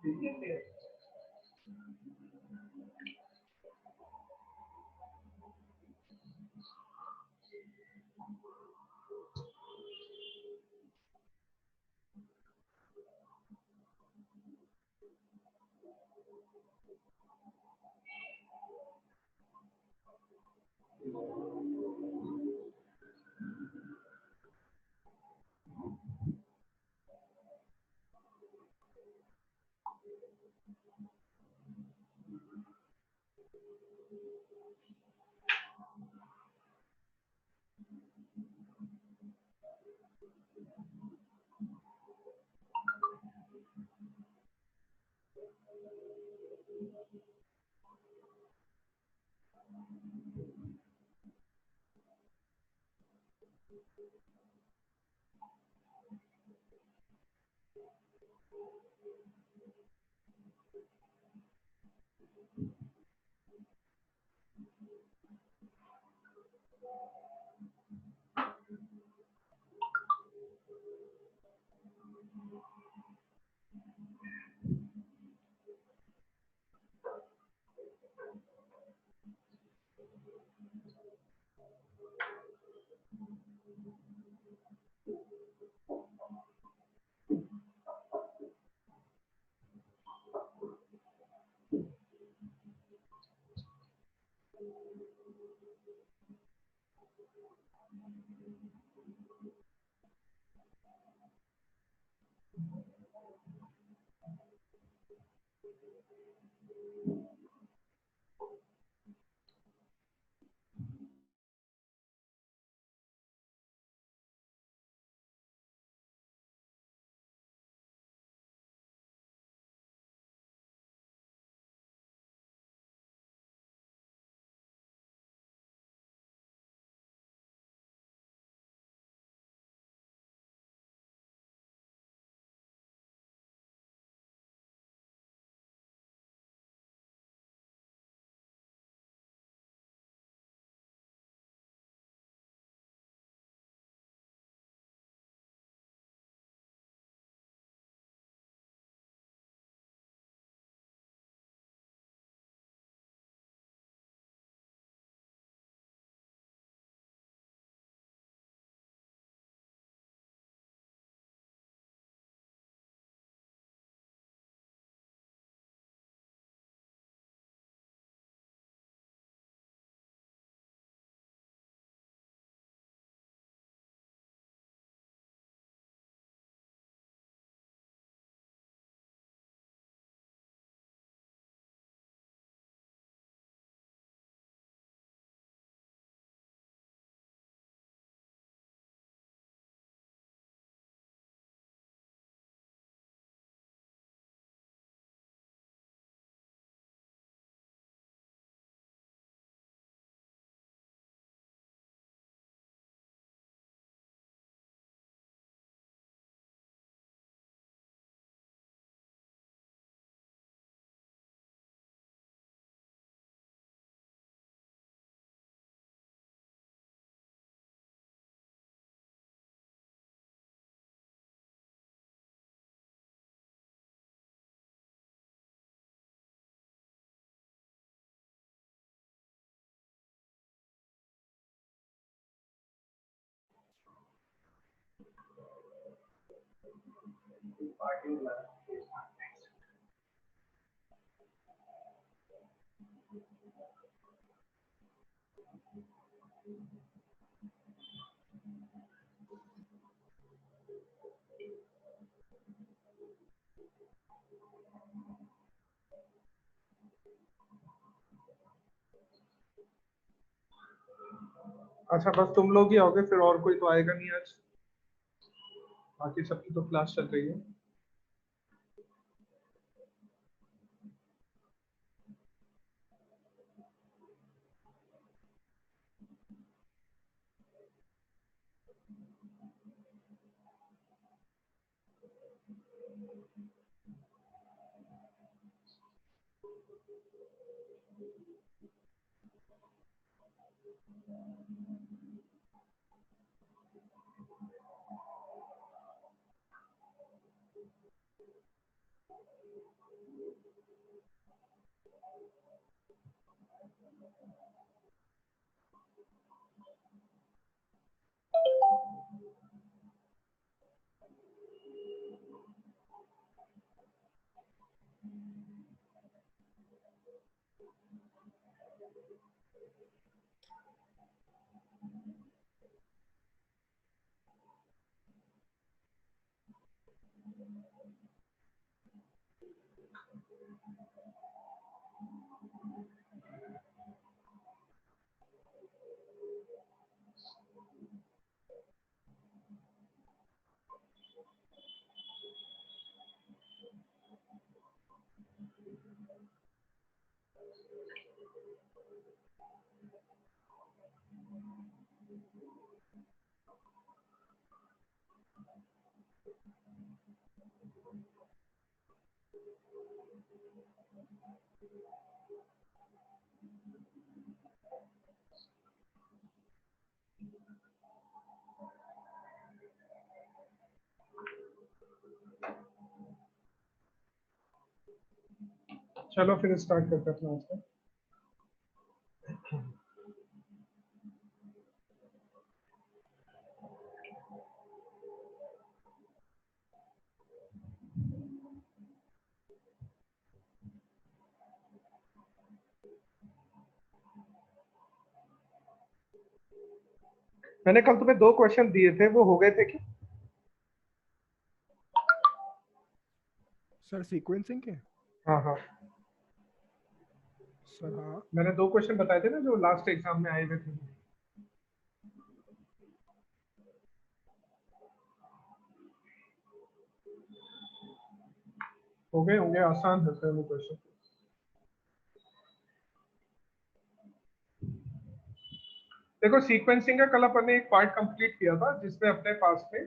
अच्छा, बस तुम लोग ही आओगे फिर? और कोई तो आएगा नहीं आज? बाकी सबकी तो क्लास चल रही है। चलो फिर स्टार्ट करते हैं अपना आंसर। मैंने कल तुम्हें 2 क्वेश्चन दिए थे, वो हो गए थे क्या? सर सीक्वेंसिंग के? हाँ हाँ, सर हाँ। मैंने 2 क्वेश्चन बताए थे ना जो लास्ट एग्जाम में आए हुए थे। हो गए होंगे, आसान होते हैं वो क्वेश्चन। देखो सीक्वेंसिंग का कल अपन ने एक पार्ट कंप्लीट किया था जिसमें अपने पास में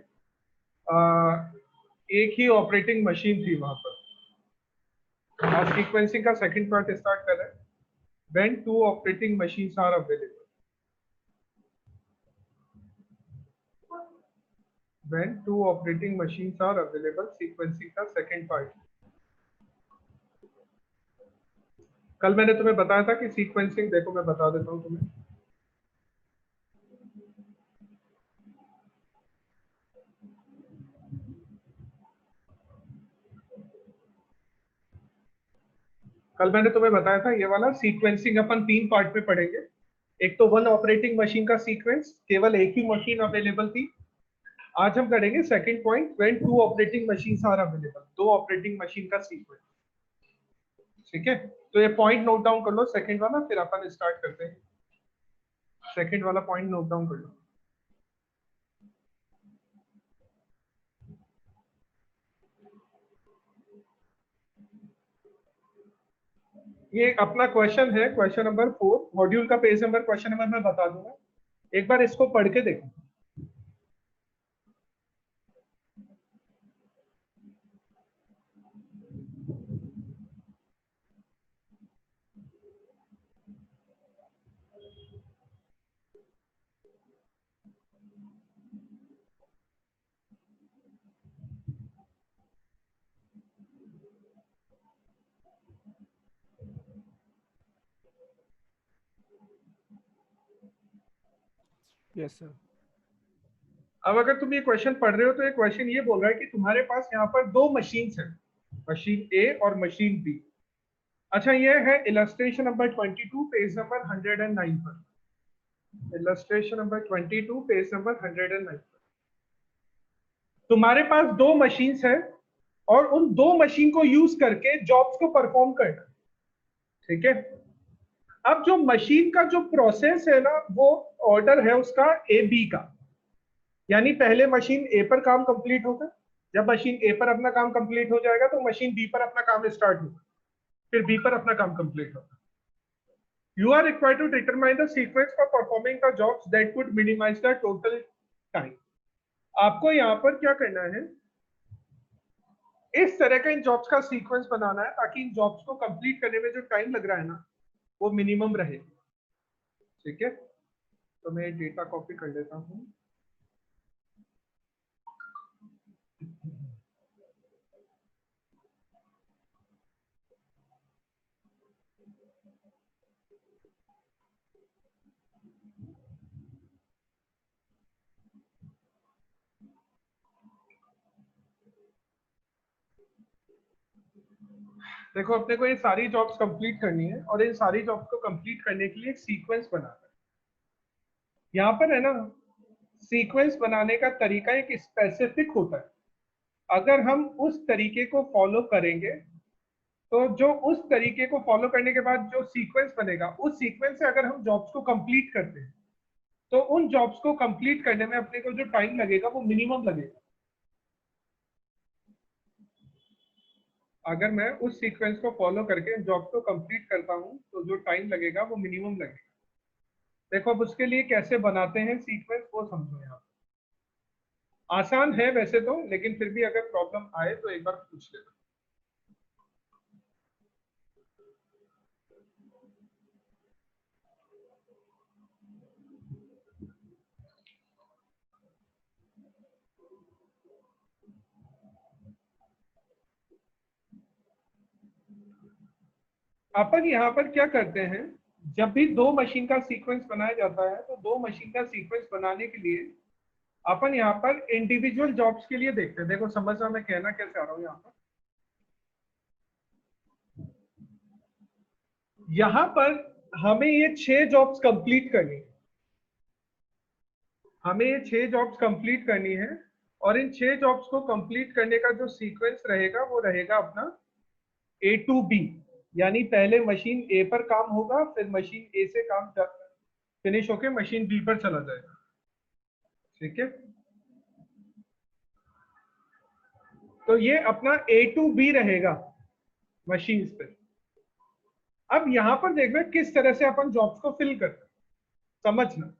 एक ही ऑपरेटिंग मशीन थी वहां पर। आज सीक्वेंसिंग का सेकंड पार्ट स्टार्ट कर रहे हैं। When 2 operating machines are available, when 2 operating machines are available, sequencing का सेकंड पार्ट। कल मैंने तुम्हें बताया था कि सीक्वेंसिंग, देखो मैं बता देता हूं तुम्हें। कल मैंने तुम्हें बताया था ये वाला सीक्वेंसिंग अपन 3 पार्ट में पढ़ेंगे। एक तो 1 ऑपरेटिंग मशीन का सीक्वेंस, केवल एक ही मशीन अवेलेबल थी। आज हम करेंगे second point, when 2 operating machines are available, 2 operating machine का सीक्वेंस। ठीक है, तो ये पॉइंट नोट डाउन कर लो सेकंड वाला, फिर अपन स्टार्ट करते हैं। सेकंड वाला पॉइंट नोट डाउन कर लो। ये अपना क्वेश्चन है, क्वेश्चन नंबर 4, मॉड्यूल का पेज नंबर, क्वेश्चन नंबर मैं बता दूंगा, एक बार इसको पढ़ के देखो। Yes sir. अब अगर तुम ये क्वेश्चन पढ़ रहे हो तो ये क्वेश्चन ये बोल रहा है कि तुम्हारे पास यहाँ पर 2 मशीन्स हैं, मशीन ए और मशीन बी। अच्छा, ये है इलस्ट्रेशन नंबर 22 पेज नंबर 109 पर। इलस्ट्रेशन नंबर 22 पेज नंबर 109 पर तुम्हारे पास 2 मशीन्स है और उन 2 मशीन को यूज करके जॉब्स को परफॉर्म करना। ठीक है, अब जो मशीन का जो प्रोसेस है ना, वो ऑर्डर है उसका ए बी का। यानी पहले मशीन ए पर काम कंप्लीट होगा, जब मशीन ए पर अपना काम कंप्लीट हो जाएगा तो मशीन बी पर अपना काम स्टार्ट होगा, फिर बी पर अपना काम कंप्लीट होगा। You are required to determine the sequence for performing the jobs that would minimise the total time. आपको यहाँ पर क्या करना है, इस तरह का इन जॉब्स का सीक्वेंस बनाना है ताकि इन जॉब्स को कंप्लीट करने में जो टाइम लग रहा है ना, वो मिनिमम रहे। ठीक है, तो मैं डेटा कॉपी कर लेता हूँ। देखो, अपने को ये सारी जॉब्स कंप्लीट करनी है और इन सारी जॉब्स को कंप्लीट करने के लिए एक सीक्वेंस बनाना है। यहाँ पर है ना, सीक्वेंस बनाने का तरीका एक स्पेसिफिक होता है। अगर हम उस तरीके को फॉलो करेंगे तो जो उस तरीके को फॉलो करने के बाद जो सीक्वेंस बनेगा, उस सीक्वेंस से अगर हम जॉब्स को कंप्लीट करते हैं तो उन जॉब्स को कंप्लीट करने में अपने को जो टाइम लगेगा वो मिनिमम लगेगा। अगर मैं उस सीक्वेंस को फॉलो करके जॉब को कंप्लीट करता हूं तो जो टाइम लगेगा वो मिनिमम लगेगा। देखो अब उसके लिए कैसे बनाते हैं सीक्वेंस वो समझो। यहाँ आसान है वैसे तो, लेकिन फिर भी अगर प्रॉब्लम आए तो एक बार पूछ लेना। अपन यहाँ पर क्या करते हैं, जब भी दो मशीन का सीक्वेंस बनाया जाता है तो दो मशीन का सीक्वेंस बनाने के लिए अपन यहाँ पर इंडिविजुअल जॉब्स के लिए देखते हैं। देखो समझ रहा मैं कहना कैसे आ रहा हूँ। यहाँ पर हमें ये 6 जॉब्स कंप्लीट करनी है, हमें ये 6 जॉब्स कंप्लीट करनी है और इन 6 जॉब्स को कंप्लीट करने का जो सीक्वेंस रहेगा वो रहेगा अपना A to B, यानी पहले मशीन A पर काम होगा, फिर मशीन A से काम फिनिश होके मशीन B पर चला जाएगा। ठीक है, तो ये अपना A to B रहेगा मशीन पे। अब यहां पर देखना किस तरह से अपन जॉब्स को फिल करते हैं। समझना,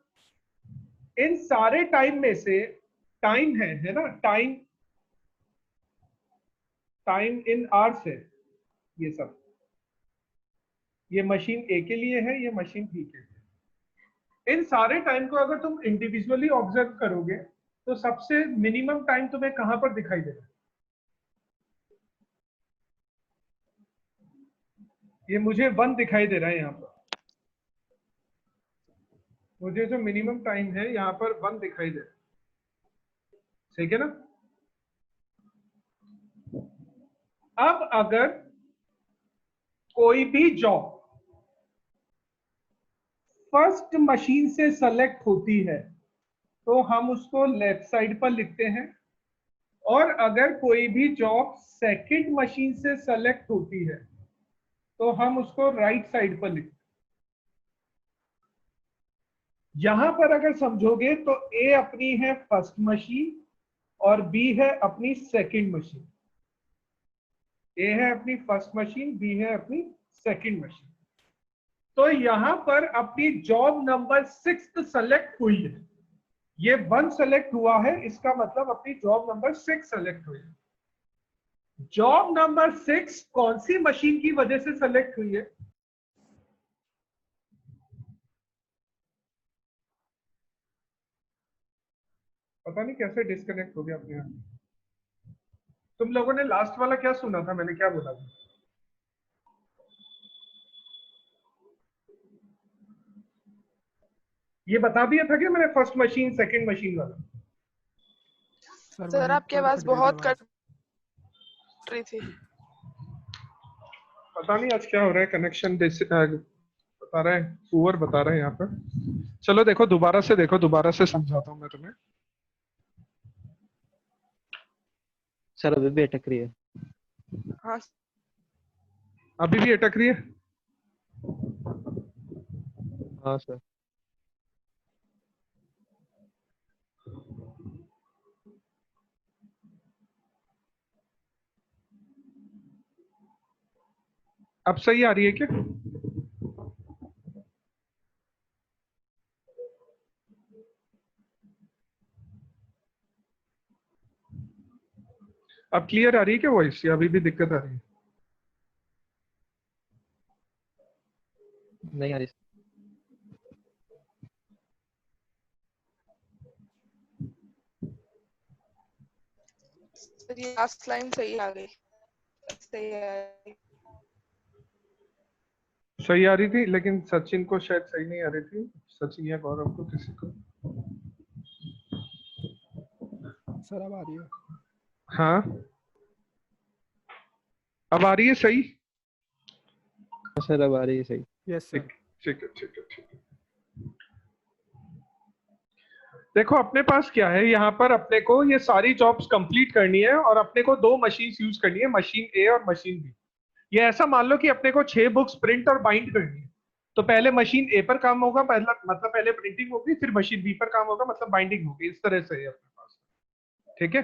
इन सारे टाइम में से टाइम है ना, टाइम टाइम इन आवर्स है ये सब। ये मशीन ए के लिए है, ये मशीन बी के लिए। इन सारे टाइम को अगर तुम इंडिविजुअली ऑब्जर्व करोगे तो सबसे मिनिमम टाइम तुम्हें कहां पर दिखाई देगा? ये मुझे 1 दिखाई दे रहा है यहाँ पर। मुझे जो मिनिमम टाइम है यहाँ पर 1 दिखाई दे रहा है। ठीक है ना? अब अगर कोई भी जॉब फर्स्ट मशीन से सेलेक्ट होती है तो हम उसको लेफ्ट साइड पर लिखते हैं, और अगर कोई भी जॉब सेकंड मशीन से सेलेक्ट होती है तो हम उसको राइट साइड पर लिखते हैं। यहां पर अगर समझोगे तो ए अपनी है फर्स्ट मशीन और बी है अपनी सेकंड मशीन। ए है अपनी फर्स्ट मशीन, बी है अपनी सेकंड मशीन। तो यहां पर अपनी जॉब नंबर 6 सेलेक्ट हुई है। ये 1 सेलेक्ट हुआ है, इसका मतलब अपनी जॉब नंबर 6 सेलेक्ट हुई है। जॉब नंबर 6 कौन सी मशीन की वजह से सेलेक्ट हुई है? पता नहीं कैसे डिस्कनेक्ट हो गया अपने आप। तुम लोगों ने लास्ट वाला क्या सुना था, मैंने क्या बोला था? ये बता दिया था कि मैंने फर्स्ट मशीन सेकंड मशीन वाला? सर आपकी आवाज बहुत कट रही थी। पता नहीं आज क्या हो रहा है, कनेक्शन बता रहा है, पुअर बता रहा है यहाँ पर। चलो देखो दोबारा से, देखो दोबारा से समझाता हूँ मैं तुम्हें। सर अभी भी अटक रही है। हाँ अभी भी अटक रही है? हाँ सर। अब सही आ रही है क्या? अब क्लियर आ रही है क्या वॉइस, या अभी भी दिक्कत आ रही है? नहीं आ रही। सर ये लास्ट लाइन सही आ गई। सही आ गई। सही आ रही थी, लेकिन सचिन को शायद सही नहीं आ रही थी। सचिन या गौरव को, किसी को। सर अब आ रही है। हाँ अब आ रही है सही? सर अब आ रही है सही। Yes sir. ठीक है, ठीक है, ठीक है। देखो अपने पास क्या है, यहाँ पर अपने को ये सारी जॉब्स कंप्लीट करनी है और अपने को दो मशीन यूज करनी है, मशीन ए और मशीन बी। ये ऐसा मान लो कि अपने को 6 बुक्स प्रिंट और बाइंड करनी है। तो पहले मशीन ए पर काम होगा, पहला मतलब पहले प्रिंटिंग होगी, फिर मशीन बी पर काम होगा, मतलब बाइंडिंग होगी। इस तरह से है अपने पास। ठीक है,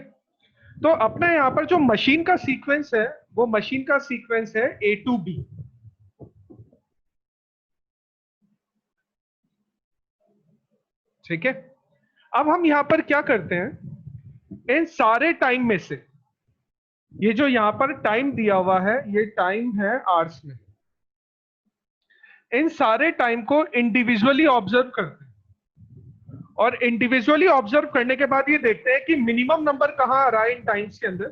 तो अपना यहाँ पर जो मशीन का सीक्वेंस है वो मशीन का सीक्वेंस है ए टू बी। ठीक है, अब हम यहां पर क्या करते हैं, इन सारे टाइम में से ये जो यहां पर टाइम दिया हुआ है ये टाइम है आवर्स में, इन सारे टाइम को इंडिविजुअली ऑब्जर्व करते हैं और इंडिविजुअली ऑब्जर्व करने के बाद ये देखते हैं कि मिनिमम नंबर कहां आ रहा है इन टाइम्स के अंदर।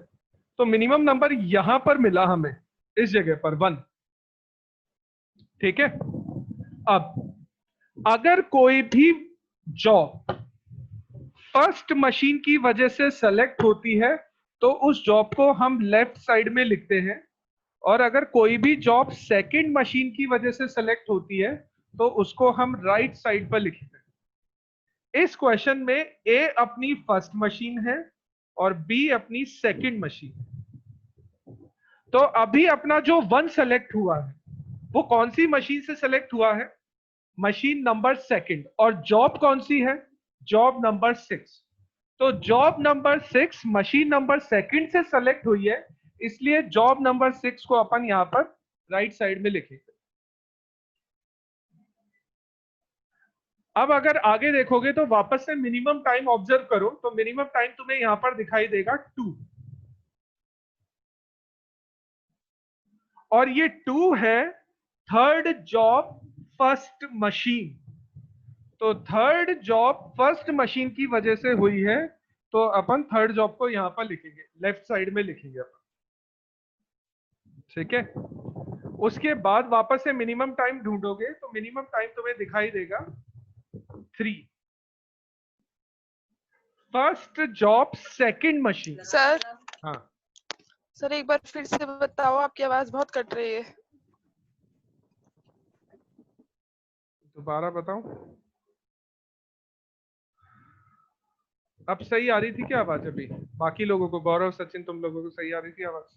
तो मिनिमम नंबर यहां पर मिला हमें, इस जगह पर 1। ठीक है, अब अगर कोई भी जॉब फर्स्ट मशीन की वजह से सेलेक्ट होती है तो उस जॉब को हम लेफ्ट साइड में लिखते हैं, और अगर कोई भी जॉब सेकंड मशीन की वजह से सेलेक्ट होती है तो उसको हम राइट साइड पर लिखते हैं। इस क्वेश्चन में ए अपनी फर्स्ट मशीन है और बी अपनी सेकंड मशीन है। तो अभी अपना जो 1 सेलेक्ट हुआ है वो कौन सी मशीन से सेलेक्ट हुआ है, मशीन नंबर सेकंड। और जॉब कौन सी है, जॉब नंबर 6। तो job number 6 machine number second से सेलेक्ट हुई है, इसलिए जॉब नंबर 6 को अपन यहां पर राइट साइड में लिखेंगे। अब अगर आगे देखोगे तो वापस से मिनिमम टाइम ऑब्जर्व करो, तो मिनिमम टाइम तुम्हें यहां पर दिखाई देगा 2, और ये 2 है थर्ड जॉब फर्स्ट मशीन। तो थर्ड जॉब फर्स्ट मशीन की वजह से हुई है, तो अपन थर्ड जॉब को यहां पर लिखेंगे, लेफ्ट साइड में लिखेंगे अपन। ठीक है, उसके बाद वापस से मिनिमम टाइम ढूंढोगे तो मिनिमम टाइम तुम्हें दिखाई देगा 3, first job second machine. Sir हाँ सर एक बार फिर से बताओ, आपकी आवाज बहुत कट रही है। दोबारा बताऊं, अब सही आ रही थी क्या आवाज? अभी बाकी लोगों को, गौरव सचिन तुम लोगों को सही आ रही थी आवाज?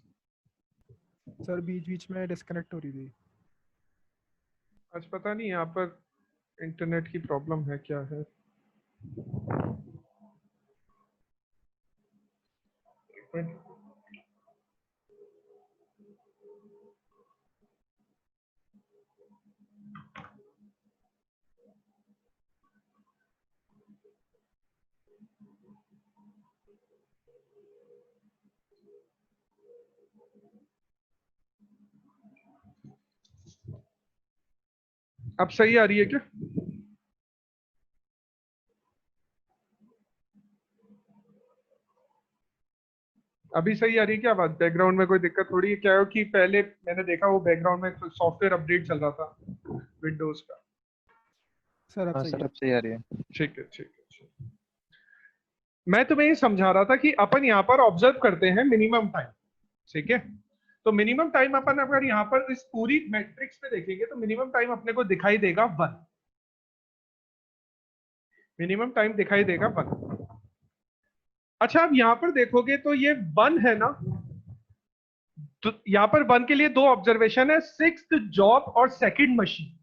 सर बीच बीच में डिस्कनेक्ट हो रही थी। आज पता नहीं यहाँ पर इंटरनेट की प्रॉब्लम है क्या है। अब सही आ रही है क्या? अभी सही आ रही है क्या आवाज? बैकग्राउंड में कोई दिक्कत थोड़ी है क्या? हो कि पहले मैंने देखा वो बैकग्राउंड में सॉफ्टवेयर अपडेट चल रहा था विंडोज का। सर अब हाँ सही सर है। अब सही आ रही है। ठीक है ठीक है ठीक है। मैं तुम्हें ये समझा रहा था कि अपन यहाँ पर ऑब्जर्व करते हैं मिनिमम टाइम। ठीक है, तो मिनिमम टाइम अपन अगर यहाँ पर इस पूरी मैट्रिक्स पे देखेंगे तो मिनिमम टाइम अपने को दिखाई देगा 1। मिनिमम टाइम दिखाई देगा 1। अच्छा, अब यहां पर देखोगे तो ये 1 है ना, तो यहां पर 1 के लिए 2 ऑब्जर्वेशन है, 6th जॉब और सेकंड मशीन।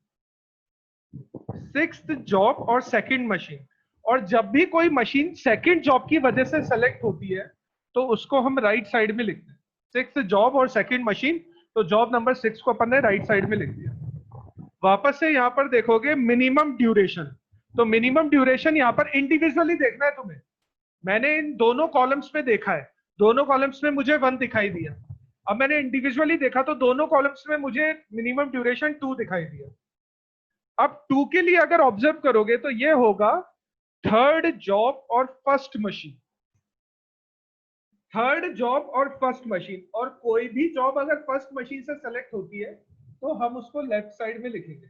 6th जॉब और सेकंड मशीन, और जब भी कोई मशीन सेकंड जॉब की वजह से सेलेक्ट होती है तो उसको हम राइट साइड में लिखते हैं। 6th जॉब और सेकंड मशीन, तो जॉब नंबर 6 को अपन ने राइट साइड में लिख दिया। वापस से यहां पर देखोगे मिनिमम ड्यूरेशन, तो मिनिमम ड्यूरेशन यहां पर इंडिविजुअली देखना है तुम्हें। मैंने इन दोनों कॉलम्स में देखा है, दोनों कॉलम्स में मुझे 1 दिखाई दिया। अब मैंने इंडिविजुअली देखा तो दोनों कॉलम्स में मुझे मिनिमम ड्यूरेशन 2 दिखाई दिया। अब 2 के लिए अगर ऑब्जर्व करोगे तो ये होगा थर्ड जॉब और फर्स्ट मशीन। थर्ड जॉब और फर्स्ट मशीन, और कोई भी जॉब अगर फर्स्ट मशीन से सेलेक्ट होती है तो हम उसको लेफ्ट साइड में लिखेंगे।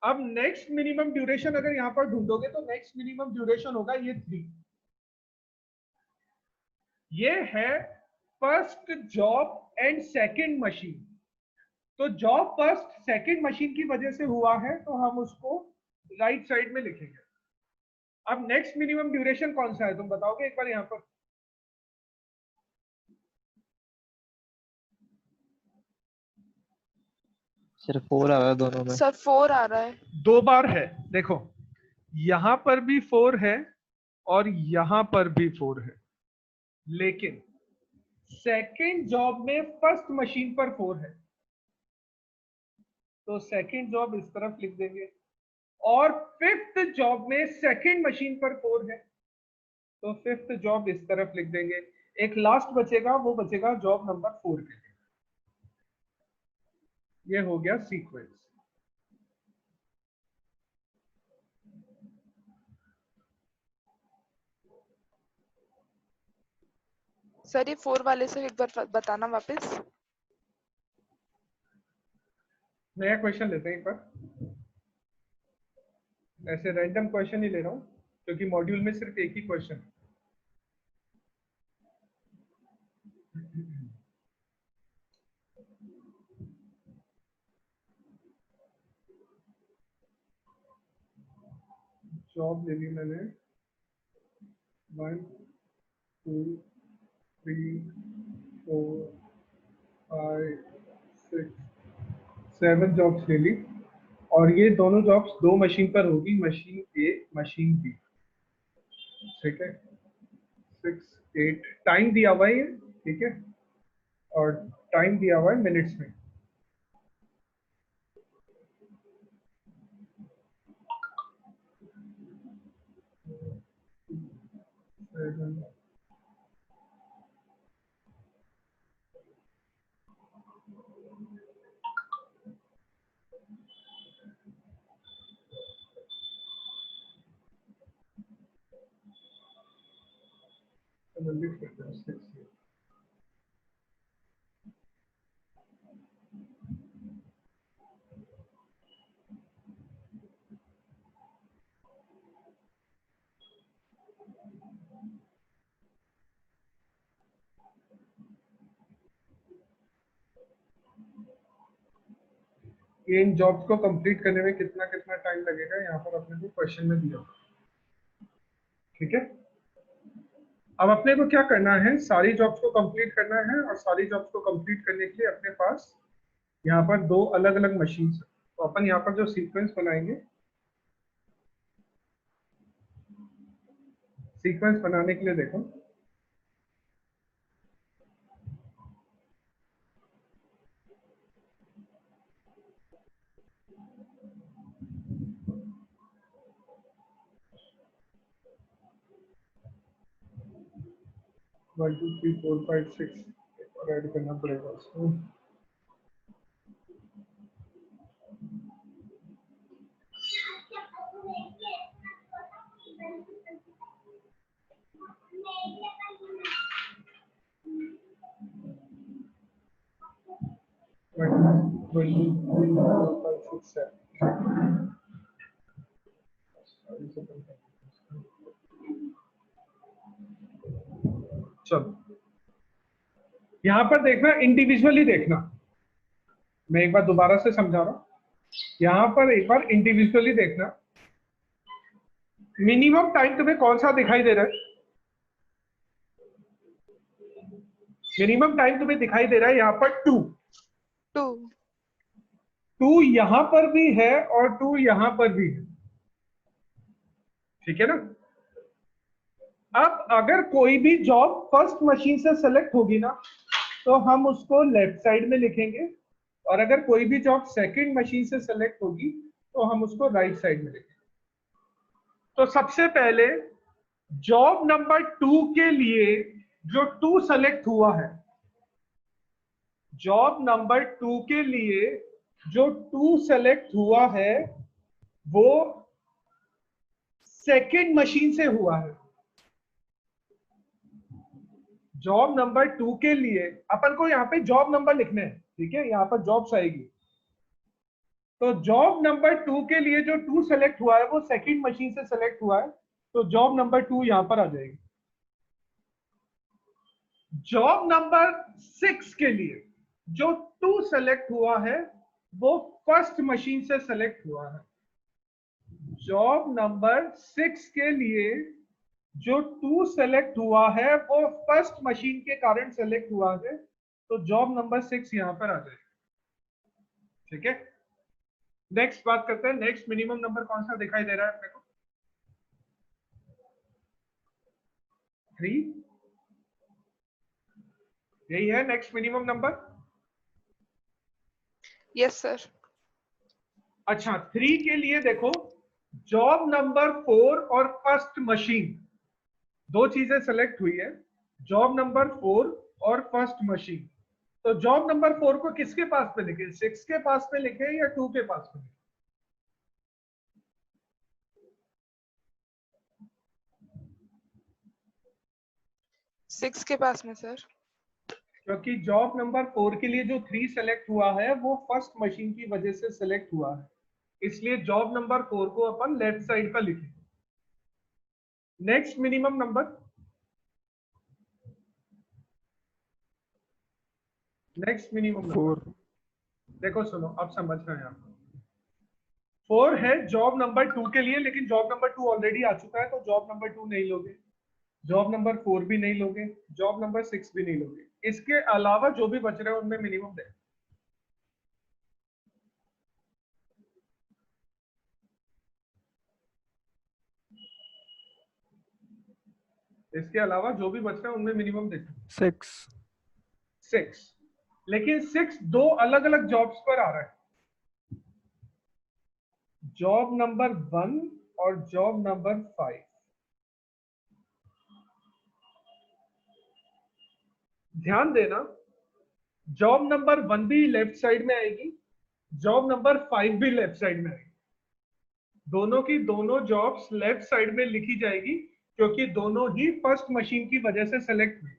अब नेक्स्ट मिनिमम ड्यूरेशन अगर यहां पर ढूंढोगे तो नेक्स्ट मिनिमम ड्यूरेशन होगा ये 3। ये है first job and second machine. तो जॉब फर्स्ट सेकंड मशीन की वजह से हुआ है तो हम उसको राइट साइड में लिखेंगे। अब नेक्स्ट मिनिमम ड्यूरेशन कौन सा है तुम बताओगे एक बार यहाँ पर? सर 4 आ रहा है दोनों में। सर 4 आ रहा है। 2 बार है, देखो यहां पर भी 4 है और यहां पर भी 4 है, लेकिन सेकंड जॉब में फर्स्ट मशीन पर 4 है, तो सेकंड जॉब इस तरफ लिख देंगे, और फिफ्थ जॉब में सेकंड मशीन पर 4 है, तो फिफ्थ जॉब इस तरफ लिख देंगे। एक लास्ट बचेगा, वो बचेगा जॉब नंबर 4 के लिए। ये हो गया सीक्वेंस। सर ये 4 वाले से एक बार बताना वापस। नया क्वेश्चन लेते हैं एक बार, ऐसे रैंडम क्वेश्चन ही ले रहा हूं क्योंकि मॉड्यूल में सिर्फ एक ही क्वेश्चन है। जॉब ले ली मैंने 1 2 3 4 5 6 7 जॉब्स ले ली, और ये दोनों जॉब्स 2 मशीन पर होगी, मशीन ए मशीन बी, ठीक है। 6 8 टाइम दिया हुआ है, ठीक है, और टाइम दिया हुआ है मिनट्स में। ये इन जॉब्स को कंप्लीट करने में कितना कितना टाइम लगेगा, यहाँ पर अपने को क्वेश्चन में दिया, ठीक है। अब अपने को क्या करना है, सारी जॉब्स को कंप्लीट करना है, और सारी जॉब्स को कंप्लीट करने के लिए अपने पास यहाँ पर 2 अलग अलग मशीन है, तो अपन यहाँ पर जो सीक्वेंस बनाएंगे, सीक्वेंस बनाने के लिए देखो, one two three four five six और ऐड करना पड़ेगा उसको। चलो यहां पर देखना, इंडिविजुअली देखना, मैं एक बार दोबारा से समझा रहा हूं, यहां पर एक बार इंडिविजुअली देखना। मिनिमम टाइम तुम्हें कौन सा दिखाई दे रहा है? मिनिमम टाइम तुम्हें दिखाई दे रहा है यहाँ पर 2 यहां पर भी है और 2 यहां पर भी है, ठीक है ना। अब अगर कोई भी जॉब फर्स्ट मशीन से सेलेक्ट होगी ना, तो हम उसको लेफ्ट साइड में लिखेंगे, और अगर कोई भी जॉब सेकंड मशीन से सेलेक्ट होगी तो हम उसको राइट साइड में लिखेंगे। तो सबसे पहले जॉब नंबर 2 के लिए जो 2 सेलेक्ट हुआ है, जॉब नंबर 2 के लिए जो 2 सेलेक्ट हुआ है वो सेकंड मशीन से हुआ है। जॉब नंबर 2 के लिए अपन को यहाँ पे जॉब नंबर लिखने हैं, ठीक है, यहाँ पर जॉब्स आएगी, तो जॉब नंबर 2 के लिए जो 2 सेलेक्ट हुआ है वो सेकंड मशीन से सेलेक्ट हुआ है, तो जॉब नंबर 2 यहां पर आ जाएगी। जॉब नंबर 6 के लिए जो 2 सेलेक्ट हुआ है वो फर्स्ट मशीन से सेलेक्ट हुआ है। जॉब नंबर 6 के लिए जो 2 सेलेक्ट हुआ है वो फर्स्ट मशीन के कारण सेलेक्ट हुआ है, तो जॉब नंबर 6 यहां पर आ जाएगा। ठीक है, नेक्स्ट बात करते हैं। नेक्स्ट मिनिमम नंबर कौन सा दिखाई दे रहा है अपने को? 3, यही है next minimum number. Yes sir. अच्छा, 3 के लिए देखो, जॉब नंबर 4 और फर्स्ट मशीन, दो चीजें सेलेक्ट हुई है, जॉब नंबर 4 और फर्स्ट मशीन। तो जॉब नंबर 4 को किसके पास में लिखे, 6 के पास में लिखे या 2 के पास में लिखे? 6 के पास में सर। क्योंकि जॉब नंबर 4 के लिए जो 3 सेलेक्ट हुआ है वो फर्स्ट मशीन की वजह से सेलेक्ट हुआ है, इसलिए जॉब नंबर 4 को अपन लेफ्ट साइड का लिखें। Next minimum number, next minimum number 4 देखो, सुनो अब समझ रहे हैं आप। 4 है जॉब नंबर 2 के लिए, लेकिन जॉब नंबर 2 ऑलरेडी आ चुका है, तो जॉब नंबर 2 नहीं लोगे, जॉब नंबर 4 भी नहीं लोगे, जॉब नंबर 6 भी नहीं लोगे। इसके अलावा जो भी बच रहे हैं उनमें मिनिमम दे। इसके अलावा जो भी बच रहे हैं उनमें मिनिमम देखो। 6, लेकिन 6 दो अलग अलग जॉब्स पर आ रहा है, जॉब नंबर 1 और जॉब नंबर 5। ध्यान देना, जॉब नंबर 1 भी लेफ्ट साइड में आएगी, जॉब नंबर 5 भी लेफ्ट साइड में आएगी। दोनों की दोनों जॉब्स लेफ्ट साइड में लिखी जाएगी, क्योंकि दोनों ही फर्स्ट मशीन की वजह से सेलेक्ट हुई।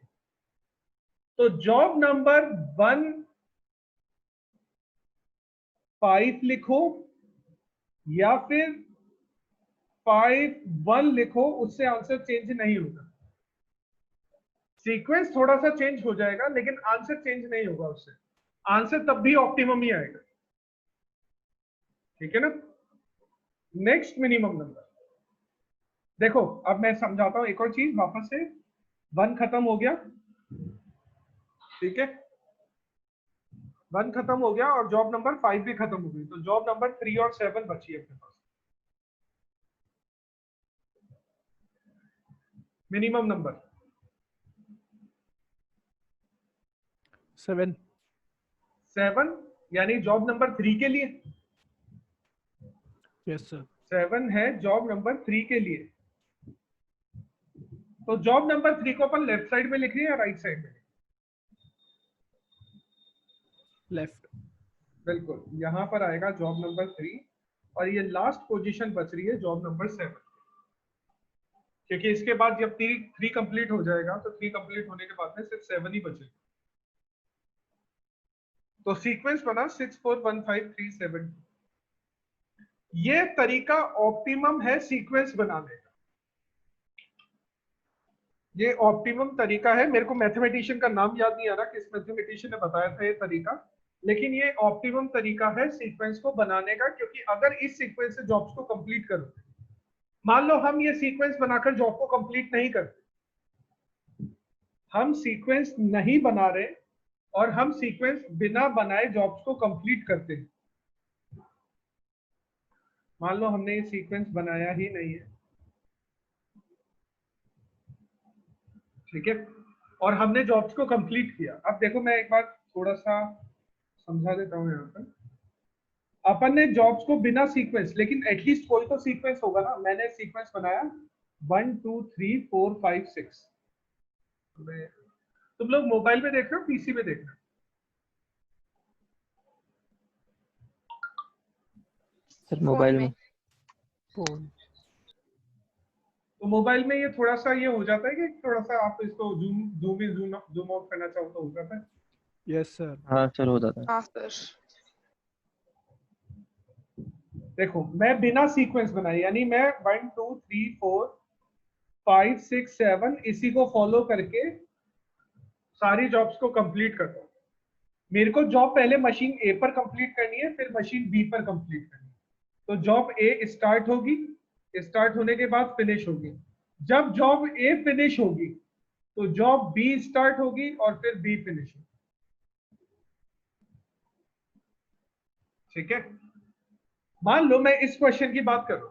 तो जॉब नंबर 1 5 लिखो या फिर 5 1 लिखो, उससे आंसर चेंज नहीं होगा। सीक्वेंस थोड़ा सा चेंज हो जाएगा, लेकिन आंसर चेंज नहीं होगा उससे, आंसर तब भी ऑप्टिमम ही आएगा। ठीक है ना। नेक्स्ट मिनिमम नंबर देखो, अब मैं समझाता हूं एक और चीज वापस से। 1 खत्म हो गया, ठीक है, 1 खत्म हो गया और जॉब नंबर 5 भी खत्म हो गई, तो जॉब नंबर 3 और 7 बची है अपने पास। मिनिमम नंबर 7, यानी जॉब नंबर 3 के लिए। Yes sir. 7 है जॉब नंबर 3 के लिए। तो जॉब नंबर 3 को अपन लेफ्ट साइड में लिख रहे हैं या राइट साइड में? लेफ्ट। बिल्कुल, यहां पर आएगा जॉब नंबर 3, और ये लास्ट पोजीशन बच रही है जॉब नंबर 7, क्योंकि इसके बाद जब 3 कंप्लीट हो जाएगा तो 3 कंप्लीट होने के बाद में सिर्फ 7 ही बचेगा। तो सीक्वेंस बना 6 4 1 5 3 7। ये तरीका ऑप्टिमम है सीक्वेंस बनाने का, ये ऑप्टिमम तरीका है। मेरे को मैथमेटिशियन का नाम याद नहीं आ रहा, किस मैथमेटिशियन ने बताया था ये तरीका, लेकिन ये ऑप्टिमम तरीका है सीक्वेंस को बनाने का, क्योंकि अगर इस सीक्वेंस से जॉब्स को कंप्लीट करो, मान लो हम ये सीक्वेंस बनाकर जॉब को कंप्लीट नहीं करते, हम सीक्वेंस नहीं बना रहे और हम सीक्वेंस बिना बनाए जॉब्स को कंप्लीट करते हैं। मान लो हमने ये सीक्वेंस बनाया ही नहीं है, ठीक है, और हमने जॉब्स को कंप्लीट किया। अब देखो, मैं एक बार थोड़ा सा समझा देता हूँ यहाँ पर। अपन ने जॉब्स को बिना सीक्वेंस, लेकिन एटलीस्ट कोई तो सीक्वेंस होगा ना। मैंने सीक्वेंस बनाया 1 2 3 4 5 6। तुम लोग मोबाइल में देख रहे हो, पीसी में देख रहे हो? सर मोबाइल में। फोन। तो मोबाइल में ये थोड़ा सा ये हो जाता है कि थोड़ा सा आप इसको जूम इन जूम आउट करना चाहो तो हो जाता है। Yes sir. हाँ सर, हो जाता है। हाँ सर। देखो, मैं बिना सीक्वेंस बनाए, यानी मैं 1 2 3 4 5 6 7 इसी को फॉलो करके सारी जॉब्स को कंप्लीट करता हूँ। मेरे को जॉब पहले मशीन ए पर कंप्लीट करनी है, फिर मशीन बी पर कंप्लीट करनी है। तो जॉब ए स्टार्ट होगी, स्टार्ट होने के बाद फिनिश होगी। जब जॉब ए फिनिश होगी तो जॉब बी स्टार्ट होगी और फिर बी फिनिश होगी। ठीक है, मान लो मैं इस क्वेश्चन की बात करूं,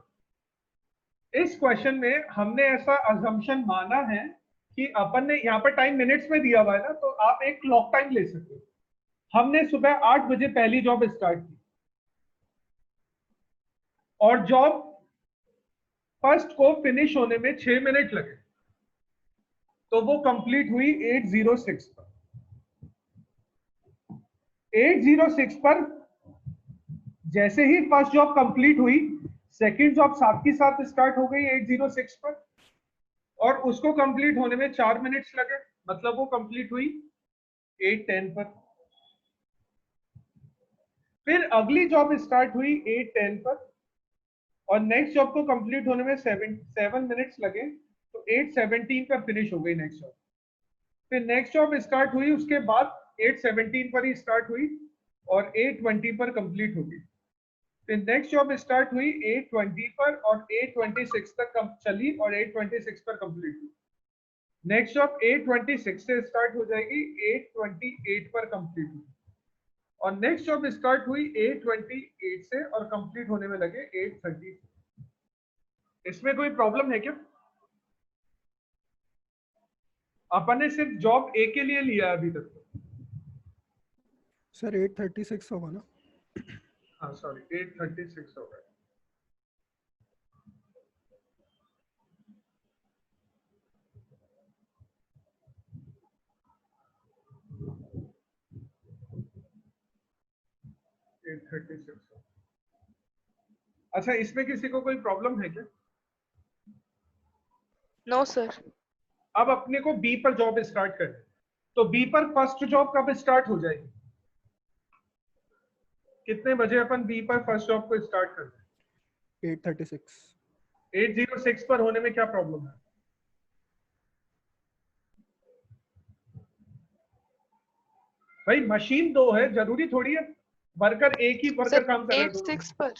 इस क्वेश्चन में हमने ऐसा अजम्पशन माना है कि अपन ने यहाँ पर टाइम मिनट्स में दिया हुआ है ना, तो आप एक क्लॉक टाइम ले सकते हो। हमने सुबह 8 बजे पहली जॉब स्टार्ट की और जॉब फर्स्ट को फिनिश होने में 6 मिनट लगे, तो वो कंप्लीट हुई 8:06 पर। 8:06 पर जैसे ही फर्स्ट जॉब कंप्लीट हुई, सेकंड जॉब साथ ही साथ स्टार्ट हो गई 8:06 पर, और उसको कंप्लीट होने में 4 मिनट्स लगे, मतलब वो कंप्लीट हुई 8:10 पर। फिर अगली जॉब स्टार्ट हुई 8:10 पर और नेक्स्ट जॉब को कंप्लीट होने में 7 मिनट्स लगे, तो 8:17 पर फिनिश हो गई नेक्स्ट जॉब। फिर नेक्स्ट जॉब स्टार्ट हुई, उसके बाद 8:17 पर ही स्टार्ट हुई और 8:20 पर कंप्लीट हो गई। फिर नेक्स्ट जॉब स्टार्ट हुई 8:20 पर और 8:26 तक चली और 8:26 पर कंप्लीट हुई। नेक्स्ट जॉब 8:26 से स्टार्ट हो जाएगी, 8:28 पर कंप्लीट हुई, और नेक्स्ट जॉब स्टार्ट हुई 8:28 से और कंप्लीट होने में लगे 8:30। इसमें कोई प्रॉब्लम है क्या? अपन ने सिर्फ जॉब ए के लिए लिया अभी तक। सर 8:36 होगा ना? हाँ सॉरी, 8:36 हो गया। अच्छा, इसमें किसी को कोई प्रॉब्लम है क्या? No sir. अब अपने को बी पर जॉब स्टार्ट करनी है, तो बी पर फर्स्ट जॉब कब स्टार्ट हो जाएगी? कितने बजे अपन बी पर फर्स्ट जॉब को स्टार्ट करते हैं? 8:36। 8:06 पर होने में क्या प्रॉब्लम है? भाई मशीन दो है, जरूरी थोड़ी है वर्कर एक ही वर्कर सर काम कर रहे हैं 8:06 पर।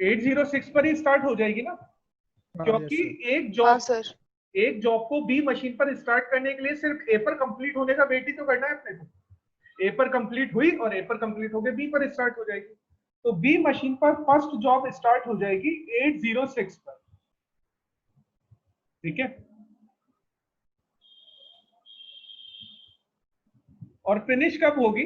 8:06 पर ही स्टार्ट हो जाएगी ना, हाँ, क्योंकि yes, sir. एक हाँ जॉब सर। एक जॉब को बी मशीन पर स्टार्ट करने के लिए सिर्फ ए पर कंप्लीट होने का वेट ही तो करना है अपने को। ए पर कंप्लीट हुई और ए पर कंप्लीट हो गई, बी पर स्टार्ट हो जाएगी। तो बी मशीन पर फर्स्ट जॉब स्टार्ट हो जाएगी 8:06 पर। ठीक है, और फिनिश कब होगी?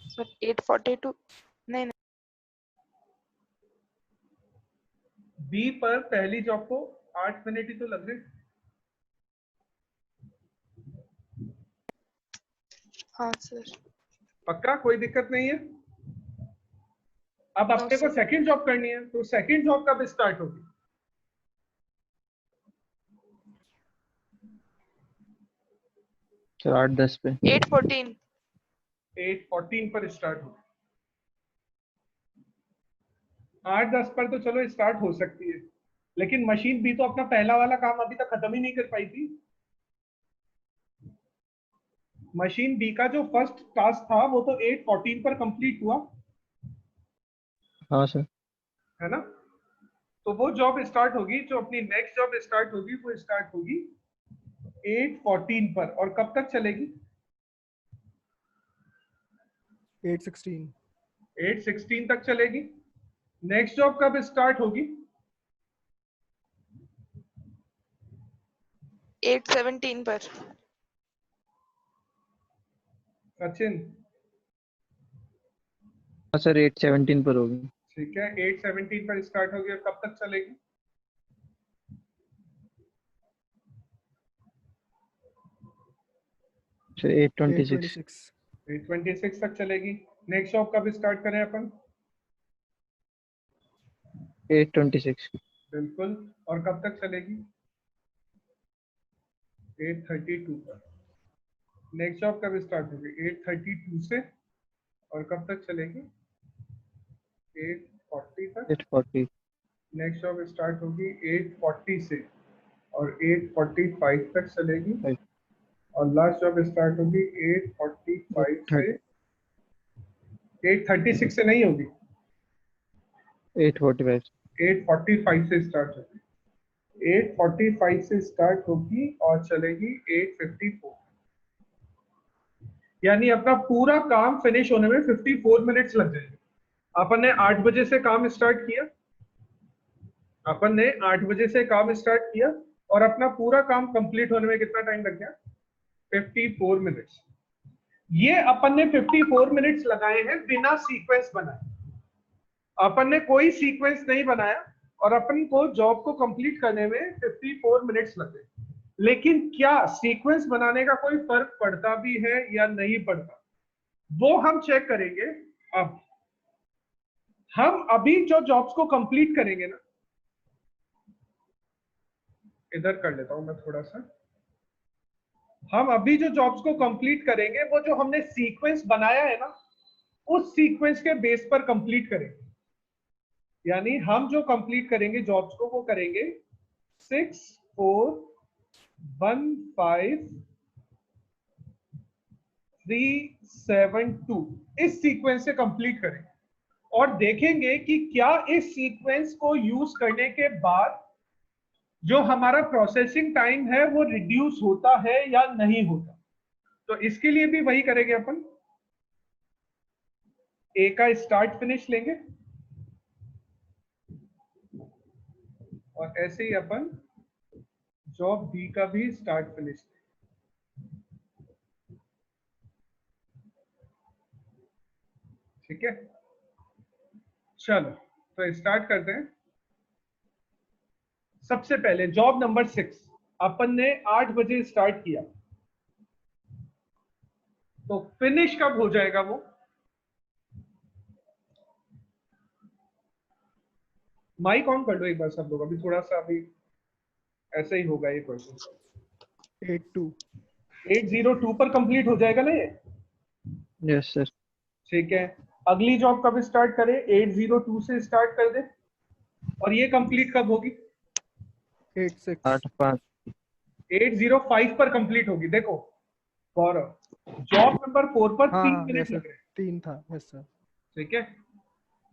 सर 8:42। नहीं नहीं। बी पर पहली जॉब को 8 मिनट ही तो लग रहे। हाँ सर। पक्का कोई दिक्कत नहीं है? अब No, अपने को sir. सेकंड जॉब करनी है, तो सेकंड जॉब कब स्टार्ट होगी? सर 8:10 पे। 8:14। 8:14 पर स्टार्ट होगी। 8:10 पर तो चलो स्टार्ट हो सकती है, लेकिन मशीन भी तो अपना पहला वाला काम अभी तक खत्म ही नहीं कर पाई थी। मशीन बी का जो फर्स्ट टास्क था वो तो 8:14 पर कंप्लीट हुआ, हाँ सर। है ना? तो वो जॉब स्टार्ट होगी, जो अपनी नेक्स्ट जॉब स्टार्ट होगी वो स्टार्ट होगी 8:14 पर, और कब तक चलेगी? 8:16। 8:16 तक चलेगी। नेक्स्ट जॉब कब स्टार्ट होगी? 8:17 पर। सचिन? हाँ सर 8:17 पर होगी। ठीक है, 8:17 पर स्टार्ट होगी और कब तक चलेगी? सर 8:26। 8:26। 8:26 तक चलेगी। नेक्स्ट जॉब कब स्टार्ट करें अपन? 8:26। बिल्कुल, और कब तक चलेगी? 8:32 पर। नेक्स्ट जॉब कब स्टार्ट होगी? 8:32 से, और कब तक चलेगी? 8:40 तक। 8:40। नेक्स्ट जॉब स्टार्ट होगी 8:40 से और 8:45 तक चलेगी, और लास्ट जॉब स्टार्ट होगी 8:45 से 8:36 से नहीं होगी, 8:45 8:45 से स्टार्ट होगी, 8:45 से स्टार्ट होगी और चलेगी 8:54, यानी अपना पूरा काम फिनिश होने में 54 मिनट्स लग जाएंगे। अपन ने 8 बजे से काम स्टार्ट किया, अपन ने 8 बजे से काम स्टार्ट किया और अपना पूरा काम कंप्लीट होने में कितना टाइम लग गया? 54 मिनट्स। ये अपन ने 54 मिनट्स लगाए हैं बिना सीक्वेंस बनाए। अपन ने कोई सीक्वेंस नहीं बनाया और अपन को जॉब को कंप्लीट करने में 54 मिनट्स लगे। लेकिन क्या सीक्वेंस बनाने का कोई फर्क पड़ता भी है या नहीं पड़ता, वो हम चेक करेंगे। अब हम अभी जो जॉब्स को कंप्लीट करेंगे ना, इधर कर लेता हूं मैं थोड़ा सा। हम अभी जो जॉब्स को कंप्लीट करेंगे वो जो हमने सीक्वेंस बनाया है ना, उस सीक्वेंस के बेस पर कंप्लीट करेंगे। यानी हम जो कंप्लीट करेंगे जॉब्स को वो करेंगे 6, 4, 1, 5, 3, 7, 2 इस सीक्वेंस से कंप्लीट करेंगे और देखेंगे कि क्या इस सीक्वेंस को यूज करने के बाद जो हमारा प्रोसेसिंग टाइम है वो रिड्यूस होता है या नहीं होता। तो इसके लिए भी वही करेंगे, अपन ए का स्टार्ट फिनिश लेंगे और ऐसे ही अपन जॉब बी का भी स्टार्ट फिनिश लेंगे। ठीक है, चलो तो स्टार्ट करते हैं। सबसे पहले जॉब नंबर 6 अपन ने 8 बजे स्टार्ट किया, तो फिनिश कब हो जाएगा वो? माइक ऑन कर लो एक बार सब लोग, अभी थोड़ा सा अभी ऐसे ही होगा ये क्वेश्चन। 802 पर कंप्लीट हो जाएगा ना ये? Yes sir. ठीक है, अगली जॉब कब स्टार्ट करें? 802 से स्टार्ट कर दे और ये कंप्लीट कब होगी? 8:05 8:05 पर कंप्लीट होगी। देखो गौरव, जॉब नंबर 4 पर 3 हाँ मिनट यस सर, लग रहे हैं। 3 था। Yes sir. ठीक है,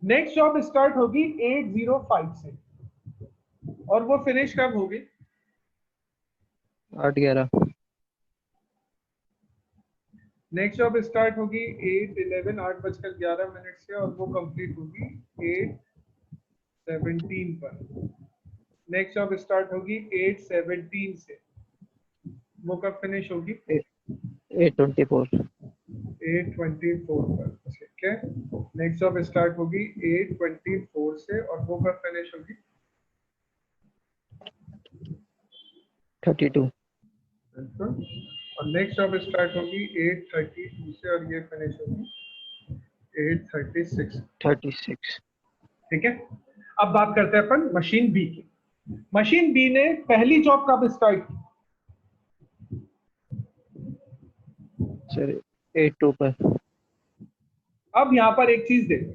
नेक्स्ट जॉब स्टार्ट होगी 8:05 से और वो फिनिश कब होगी? 8:11 नेक्स्ट जॉब स्टार्ट होगी 8:11, 8:11 से और वो कंप्लीट होगी 8:17 पर। नेक्स्ट जॉब स्टार्ट होगी 8:17 से, वो कब फिनिश होगी? 8:24 8:24 पर। ठीक है, नेक्स्ट जॉब स्टार्ट होगी 8:24 से और वो कब फिनिश होगी? 32 बिल्कुल, और नेक्स्ट जॉब स्टार्ट होगी 8:32 से और ये फिनिश होगी 8:36। 36 ठीक है, अब बात करते हैं अपन मशीन बी की। मशीन बी ने पहली जॉब कब स्टार्ट की? सर 8:2 पर। अब यहां पर एक चीज देखो,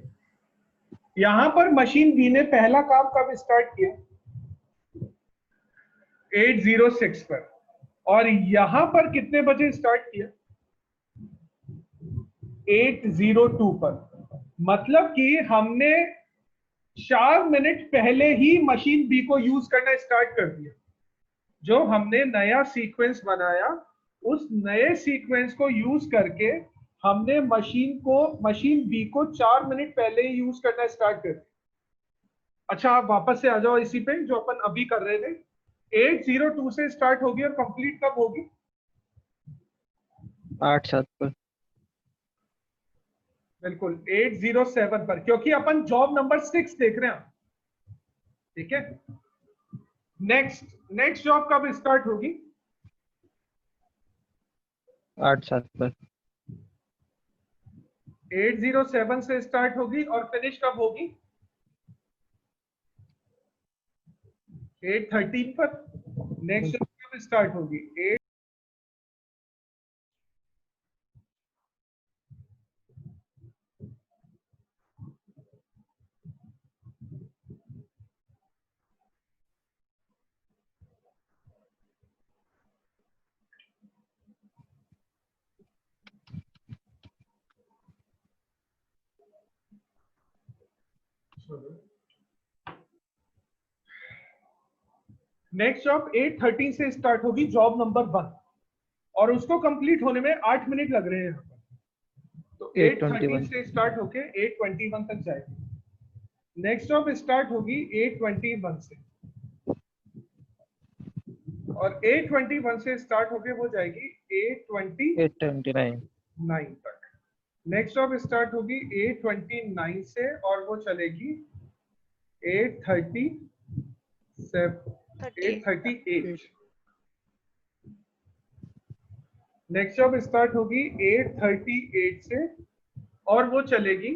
यहां पर मशीन बी ने पहला काम कब स्टार्ट किया? 8:06 पर। और यहां पर कितने बजे स्टार्ट किया? 8:02 पर। मतलब कि हमने 4 मिनट पहले ही मशीन बी को यूज करना स्टार्ट कर दिया। जो हमने नया सीक्वेंस बनाया, उस नए सीक्वेंस को यूज करके हमने मशीन बी को 4 मिनट पहले ही यूज करना स्टार्ट कर दिया। अच्छा, आप वापस से आ जाओ इसी पे जो अपन अभी कर रहे थे। 8:02 से स्टार्ट होगी और कंप्लीट कब होगी? 8:07 पर। बिल्कुल 8:07 पर, क्योंकि अपन जॉब नंबर 6 देख रहे हैं। ठीक है, नेक्स्ट जॉब कब स्टार्ट होगी? 8:07 पर। 8:07 से स्टार्ट होगी और फिनिश कब होगी? 8:13 पर। नेक्स्ट जॉब कब स्टार्ट होगी? 8। नेक्स्ट जॉब 8:30 से स्टार्ट होगी, जॉब नंबर 1, और उसको कंप्लीट होने में 8 मिनट लग रहे हैं यहाँ पर। तो 8:30 से स्टार्ट होके 8:21 तक जाएगी। नेक्स्ट जॉब स्टार्ट होगी 8:21 से, और 8:21 से स्टार्ट होके वो जाएगी 8:29 तक। नेक्स्ट जॉब स्टार्ट होगी 8:29 से और वो चलेगी 8:38। नेक्स्ट जॉब स्टार्ट होगी 8:38 से और वो चलेगी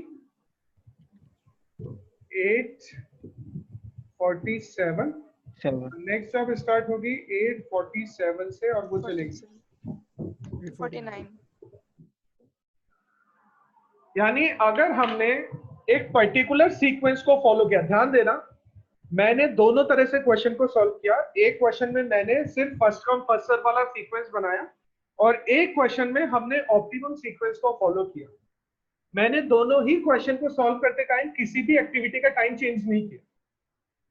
8:47। नेक्स्ट जॉब स्टार्ट होगी 8:47 से और वो चलेगी 49। यानी अगर हमने एक पर्टिकुलर सीक्वेंस को फॉलो किया, ध्यान देना मैंने दोनों तरह से क्वेश्चन को सॉल्व किया। एक क्वेश्चन में मैंने सिर्फ फर्स्ट कम फर्स्ट सर्व वाला सीक्वेंस बनाया और एक क्वेश्चन में हमने ऑप्टिमम सीक्वेंस को फॉलो किया। मैंने दोनों ही क्वेश्चन को सॉल्व करते टाइम किसी भी एक्टिविटी का टाइम चेंज नहीं किया,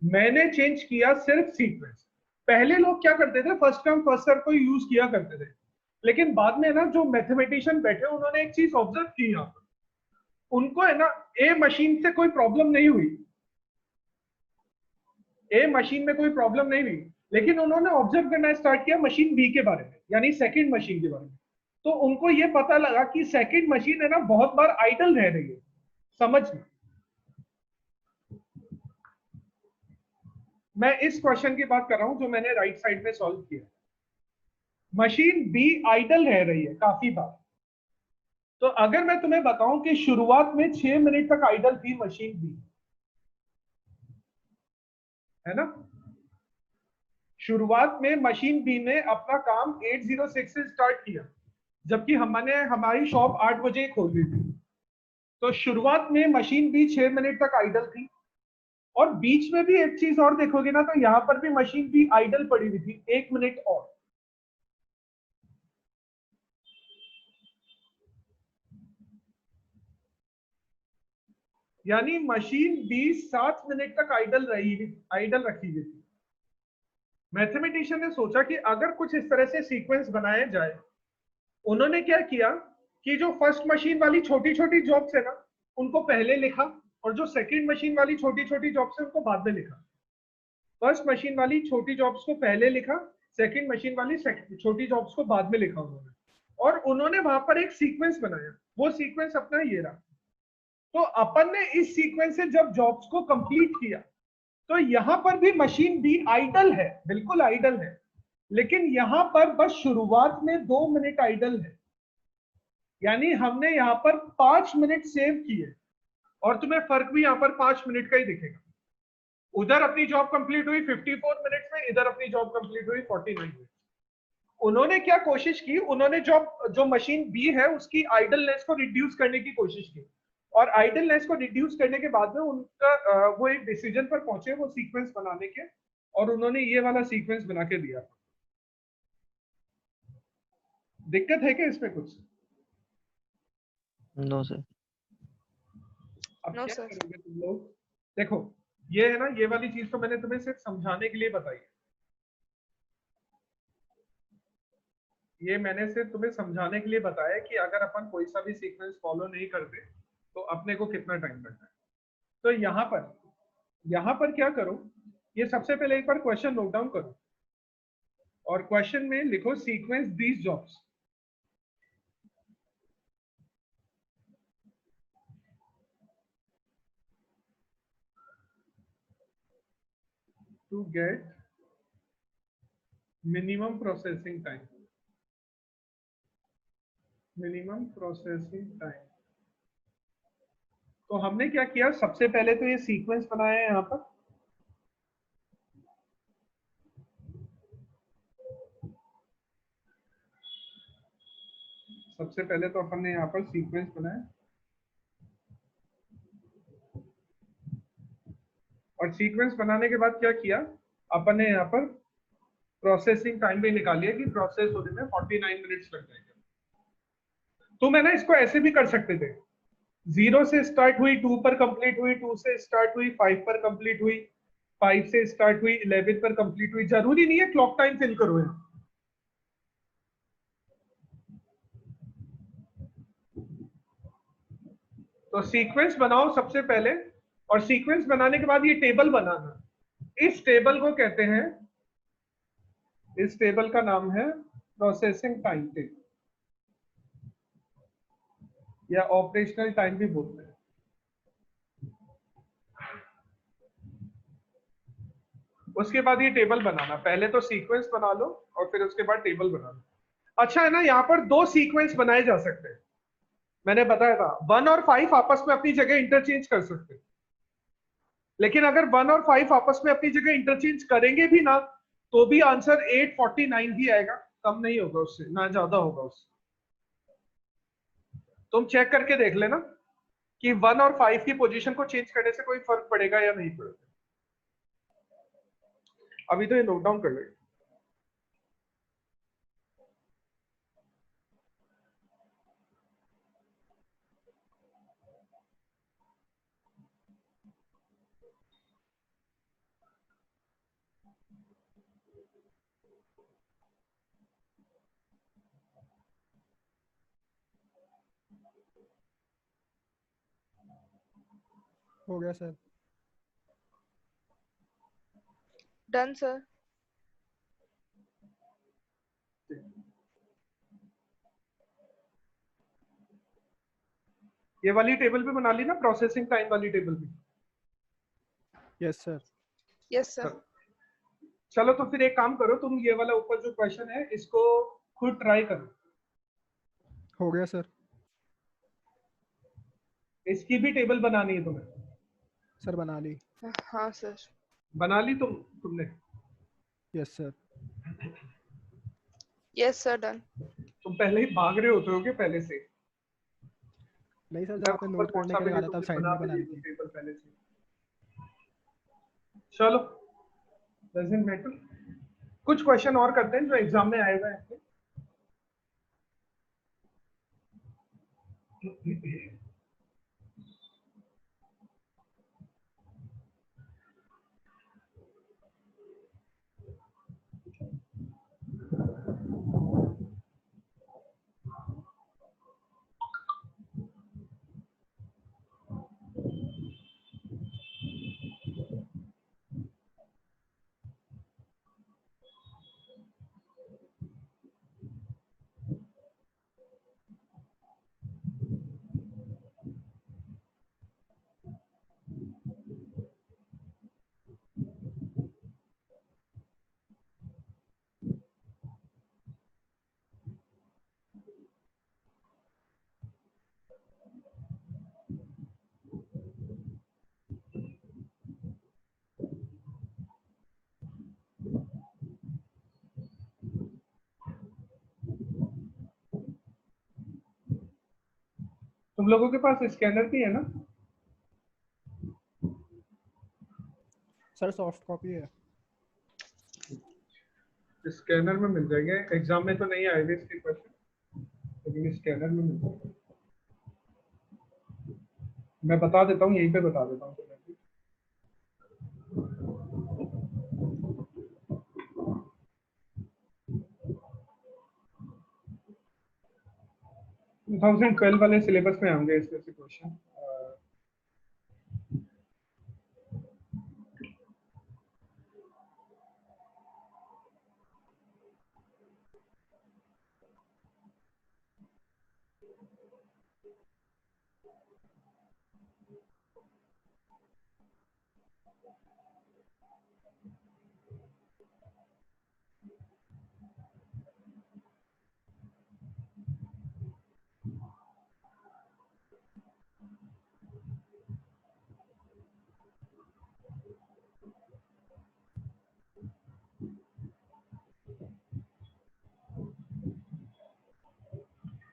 मैंने चेंज किया सिर्फ सीक्वेंस। पहले लोग क्या करते थे, फर्स्ट कम फर्स्ट सर्व को यूज किया करते थे, लेकिन बाद में ना जो मैथमेटिशियन बैठे उन्होंने एक चीज ऑब्जर्व की, यहाँ पर उनको है ना ए मशीन से कोई प्रॉब्लम नहीं हुई, ए मशीन में कोई प्रॉब्लम नहीं हुई, लेकिन उन्होंने ऑब्जर्व करना स्टार्ट किया मशीन बी के बारे में, यानी सेकंड मशीन के बारे में। तो उनको ये पता लगा कि सेकंड मशीन है ना बहुत बार आइडल रह रही है। समझ में? मैं इस क्वेश्चन की बात कर रहा हूं जो मैंने राइट साइड में सॉल्व किया। मशीन बी आइडल रह रही है काफी बार। तो अगर मैं तुम्हें बताऊं कि शुरुआत में 6 मिनट तक आइडल थी मशीन बी, है ना, शुरुआत में मशीन बी ने अपना काम 8:06 से स्टार्ट किया, जबकि हमने हमारी शॉप 8 बजे खोल दी थी। तो शुरुआत में मशीन बी 6 मिनट तक आइडल थी, और बीच में भी एक चीज और देखोगे ना तो यहां पर भी मशीन बी आइडल पड़ी हुई थी 1 मिनट और। यानी मशीन बी 7 मिनट तक आइडल रखी हुई थी। मैथमेटिशियन ने सोचा कि अगर कुछ इस तरह से सीक्वेंस बनाया जाए, उन्होंने क्या किया कि जो फर्स्ट मशीन वाली छोटी छोटी जॉब्स है ना उनको पहले लिखा, और जो सेकंड मशीन वाली छोटी छोटी जॉब्स है उनको बाद में लिखा। फर्स्ट मशीन वाली छोटी जॉब्स को पहले लिखा, सेकंड मशीन वाली छोटी जॉब्स को बाद में लिखा उन्होंने, और उन्होंने वहां पर एक सीक्वेंस बनाया। वो सीक्वेंस अपना ये रहा। तो अपन ने इस सीक्वेंस से जब जॉब्स को कंप्लीट किया तो यहां पर भी मशीन बी आइडल है, बिल्कुल आइडल है, लेकिन यहां पर बस शुरुआत में 2 मिनट आइडल है। यानी हमने यहां पर 5 मिनट सेव किए, और तुम्हें फर्क भी यहां पर 5 मिनट का ही दिखेगा। उधर अपनी जॉब कंप्लीट हुई 54 मिनट्स में, इधर अपनी जॉब कंप्लीट हुई 49 मिनट। उन्होंने क्या कोशिश की, उन्होंने जो मशीन बी है उसकी आइडलनेस को रिड्यूस करने की कोशिश की, और आइडलनेस को रिड्यूस करने के बाद में उनका वो एक डिसीजन पर पहुंचे वो सीक्वेंस बनाने के, और उन्होंने ये वाला सीक्वेंस बना के दिया। दिक्कत है क्या इसमें कुछ? No sir. अब No, क्या sir. करोगे तुम लोग? देखो ये है ना, ये वाली चीज तो मैंने तुम्हें सिर्फ समझाने के लिए बताई है। ये मैंने सिर्फ तुम्हें समझाने के लिए बताया कि अगर अपन कोई सा भी सीक्वेंस फॉलो नहीं करते तो अपने को कितना टाइम लगता है। तो यहाँ पर क्या करो, ये सबसे पहले एक बार क्वेश्चन नोट डाउन करो, और क्वेश्चन में लिखो sequence these jobs to get minimum processing time. तो हमने क्या किया, सबसे पहले तो ये सीक्वेंस बनाया है यहाँ पर। सबसे पहले तो अपन ने यहाँ पर सीक्वेंस बनाया, और सीक्वेंस बनाने के बाद क्या किया अपन ने यहाँ पर प्रोसेसिंग टाइम भी निकाल लिया कि प्रोसेस होने में 49 मिनट्स लग जाएंगे। तो मैं ना इसको ऐसे भी कर सकते थे 0 से स्टार्ट हुई 2 पर कंप्लीट हुई, 2 से स्टार्ट हुई 5 पर कंप्लीट हुई, 5 से स्टार्ट हुई 11 पर कंप्लीट हुई। जरूरी नहीं है क्लॉक टाइम फिल करो यहाँ। तो सीक्वेंस बनाओ सबसे पहले, और सीक्वेंस बनाने के बाद ये टेबल बनाना। इस टेबल को कहते हैं, इस टेबल का नाम है प्रोसेसिंग टाइम टेबल, या ऑपरेशनल टाइम भी बोलते हैं। उसके बाद ये टेबल बनाना, पहले तो सीक्वेंस बना लो और फिर उसके बाद टेबल बना लो। अच्छा है ना, यहाँ पर 2 सीक्वेंस बनाए जा सकते हैं, मैंने बताया था 1 और 5 आपस में अपनी जगह इंटरचेंज कर सकते हैं। लेकिन अगर 1 और 5 आपस में अपनी जगह इंटरचेंज करेंगे भी ना, तो भी आंसर 849 ही आएगा, कम नहीं होगा उससे, ना ज्यादा होगा उससे। तुम चेक करके देख लेना कि 1 और 5 की पोजीशन को चेंज करने से कोई फर्क पड़ेगा या नहीं पड़ेगा। अभी तो ये नोट डाउन कर लेंगे। हो गया सर। Done sir. ये वाली टेबल भी बना ली ना, प्रोसेसिंग टाइम वाली टेबल भी? Yes sir. Yes sir. चलो तो फिर एक काम करो, तुम ये वाला ऊपर जो क्वेश्चन है इसको खुद ट्राई करो। हो गया सर। इसकी भी टेबल बनानी है तुम्हें? सर बना ली। हाँ सर। बना ली तुमने? Yes sir. Yes sir done. तुम पहले ही भाग रहे होते होगे पहले से। नहीं सर, मैं जब आपने ऊपर नोट करने पहुंचा के भी लिए नहीं, कहा था तब तुमने साइड बना में भी बना ली ली वो थी। टेबल पहले से। चलो, डजंट मैटर। कुछ क्वेश्चन और करते हैं जो एग्जाम में आए हुए हैं। तुम लोगों के पास स्कैनर भी है ना? सर सॉफ्ट कॉपी है। स्कैनर में मिल जाएंगे, एग्जाम में तो नहीं आएंगे इसके क्वेश्चन, लेकिन स्कैनर में मिल जाएंगे। मैं बता देता हूँ, यहीं पे बता देता हूँ तुम्हें। 2012 वाले सिलेबस में होंगे इसमें से क्वेश्चन।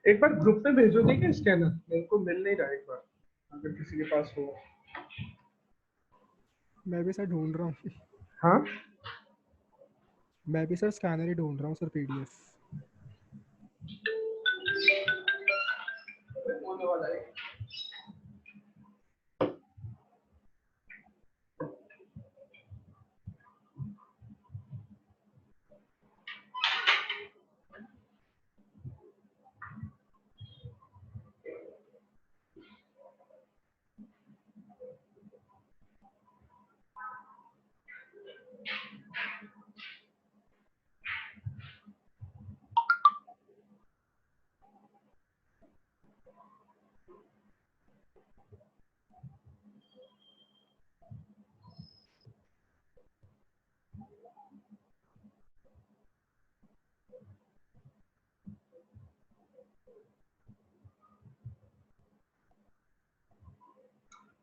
एक बार ग्रुप में भेजो देखिए स्कैनर, मेरे को मिल नहीं रहा, एक बार अगर किसी के पास हो। मैं भी सर ढूंढ रहा हूँ। हाँ, मैं भी सर स्कैनर ही ढूंढ रहा हूँ सर, पीडीएफ। होने वाला है।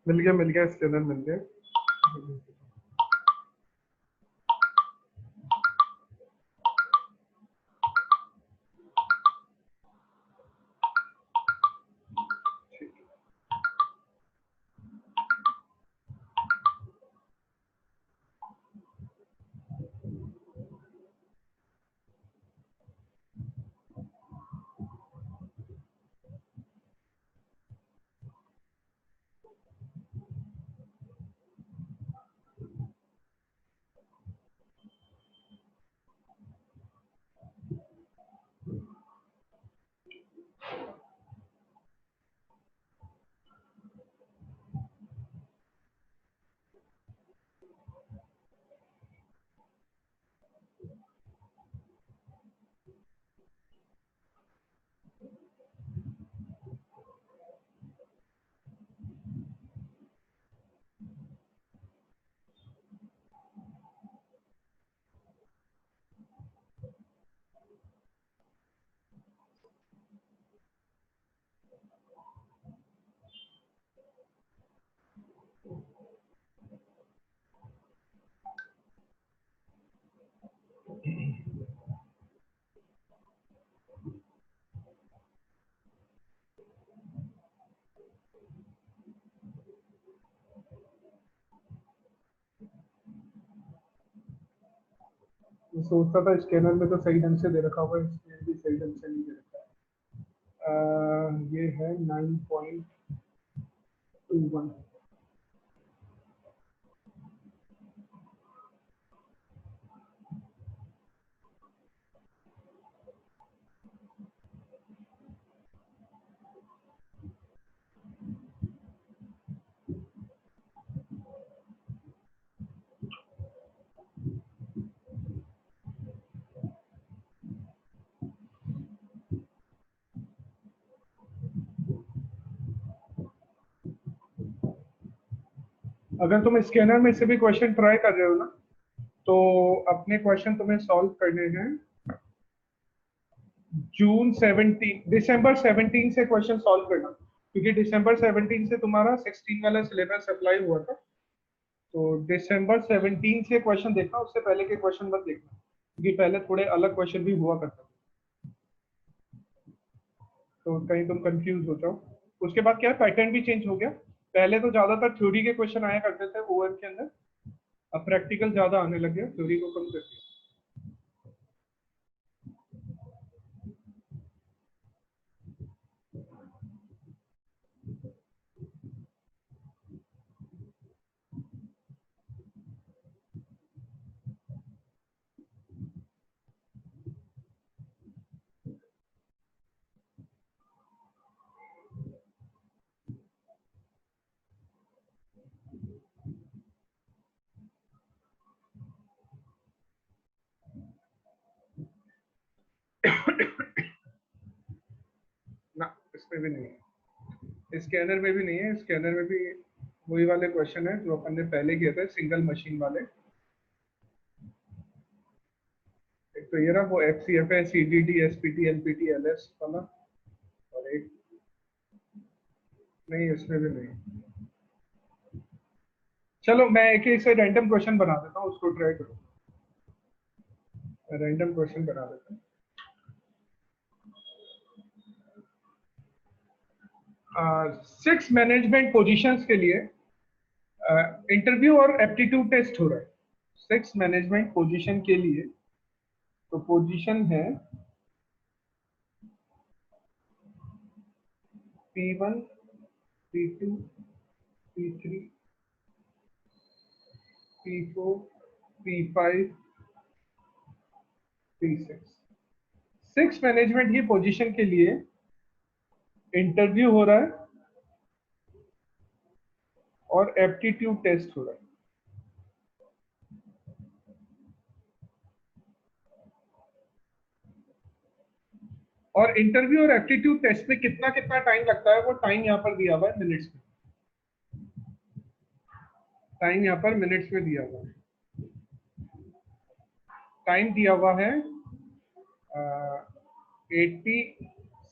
मिल गया स्कैनर मिल गया। मैं सोचता था स्कैनर में तो सही ढंग से दे रखा होगा, इसमें भी सही ढंग से नहीं दे रखा है। ये है 9.21। अगर तुम स्कैनर में से भी क्वेश्चन ट्राई कर रहे हो ना, तो अपने क्वेश्चन तुम्हें सॉल्व करने हैं दिसंबर 17 से क्वेश्चन सॉल्व करना, क्योंकि दिसंबर 17 से तुम्हारा 16 वाला सिलेबस अप्लाई हुआ था। तो दिसंबर 17 से क्वेश्चन देखना, उससे पहले के क्वेश्चन मत देखना, क्योंकि पहले थोड़े अलग क्वेश्चन भी हुआ करते थे, तो कहीं तुम कंफ्यूज हो जाओ। उसके बाद क्या है, पैटर्न भी चेंज हो गया। पहले तो ज्यादातर थ्योरी के क्वेश्चन आया करते थे ओएम के अंदर, अब प्रैक्टिकल ज्यादा आने लग गया, थ्योरी को कम कर दिया। ना, इसमें भी नहीं है, स्कैनर में भी नहीं है। स्कैनर में भी वही वाले क्वेश्चन है जो अपन ने पहले किए थे, सिंगल मशीन वाले। एक तो ये रहा वो एफसीएफ है, सीडीडी, एसपीटी, एलपीटी, एलएस वाला, और एक नहीं, इसमें भी नहीं। चलो मैं एक ही से रैंडम क्वेश्चन बना देता हूँ, उसको ट्राई करो। रैंडम क्वेश्चन बना देता हूँ। 6 मैनेजमेंट पोजीशंस के लिए इंटरव्यू और एप्टीट्यूड टेस्ट हो रहा है। 6 मैनेजमेंट पोजीशन के लिए, तो पोजीशन है P1, P2, P3, P4, P5, P6। 6 management की पोजीशन के लिए इंटरव्यू हो रहा है और एप्टीट्यूड टेस्ट हो रहा है। और इंटरव्यू और एप्टीट्यूड टेस्ट में कितना कितना टाइम लगता है वो टाइम यहाँ पर दिया हुआ है मिनट्स में। टाइम यहाँ पर मिनट्स में दिया हुआ है। टाइम दिया हुआ है 80,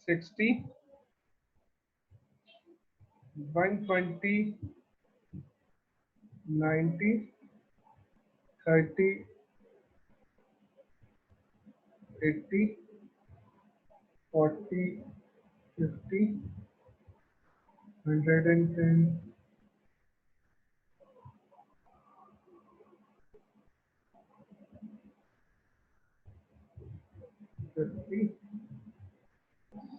60, 120, 90, 30, 80, 40, 50, 110, 50,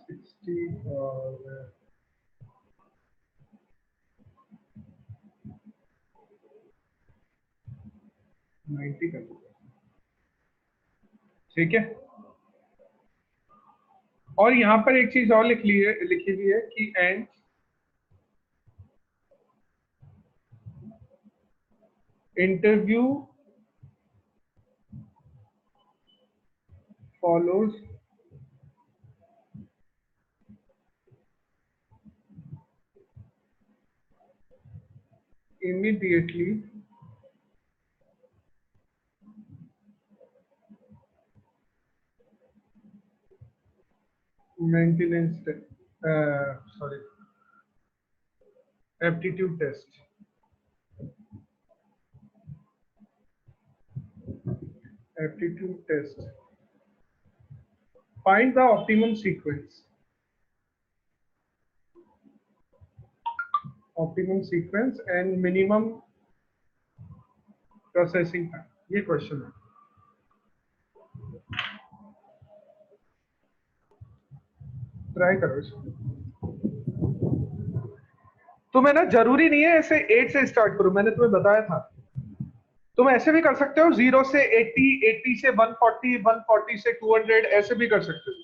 60 और 90 कर दो। ठीक है। और यहां पर एक चीज और लिखी हुई है कि and interview follows immediately maintenance sorry aptitude test. Aptitude test. Find the optimum sequence. Optimum sequence and minimum processing time. ये क्वेश्चन है। ट्राई करो इसको। तुम्हें ना जरूरी नहीं है ऐसे 8 से स्टार्ट करो, मैंने तुम्हें बताया था। तुम ऐसे भी कर सकते हो 0 से 80, 80 से 140, 140 से 200, ऐसे भी कर सकते हो।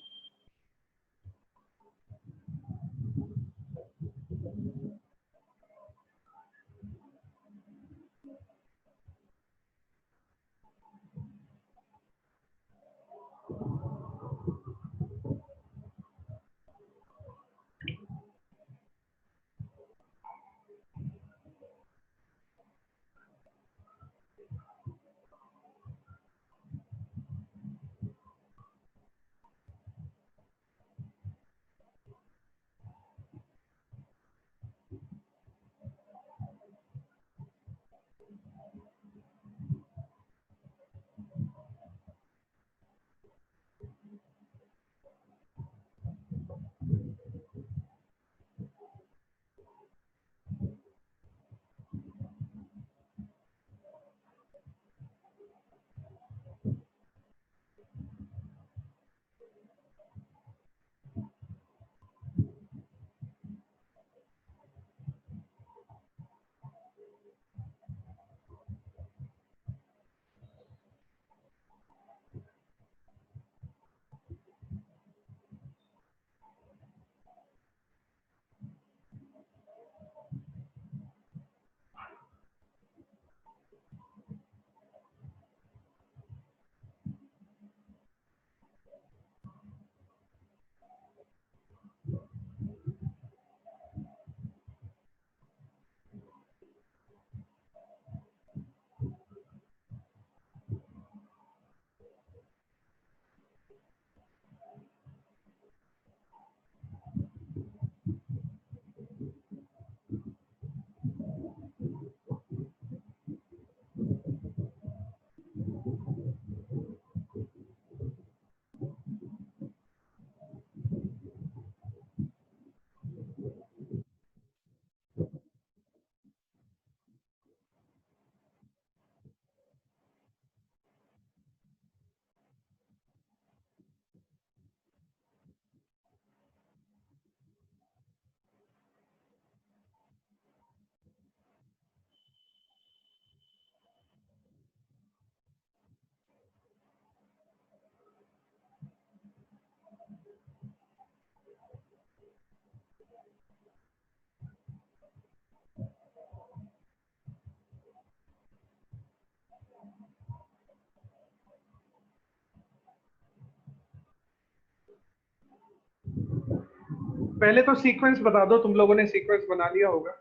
पहले तो सीक्वेंस बता दो, तुम लोगों ने सीक्वेंस बना लिया होगा।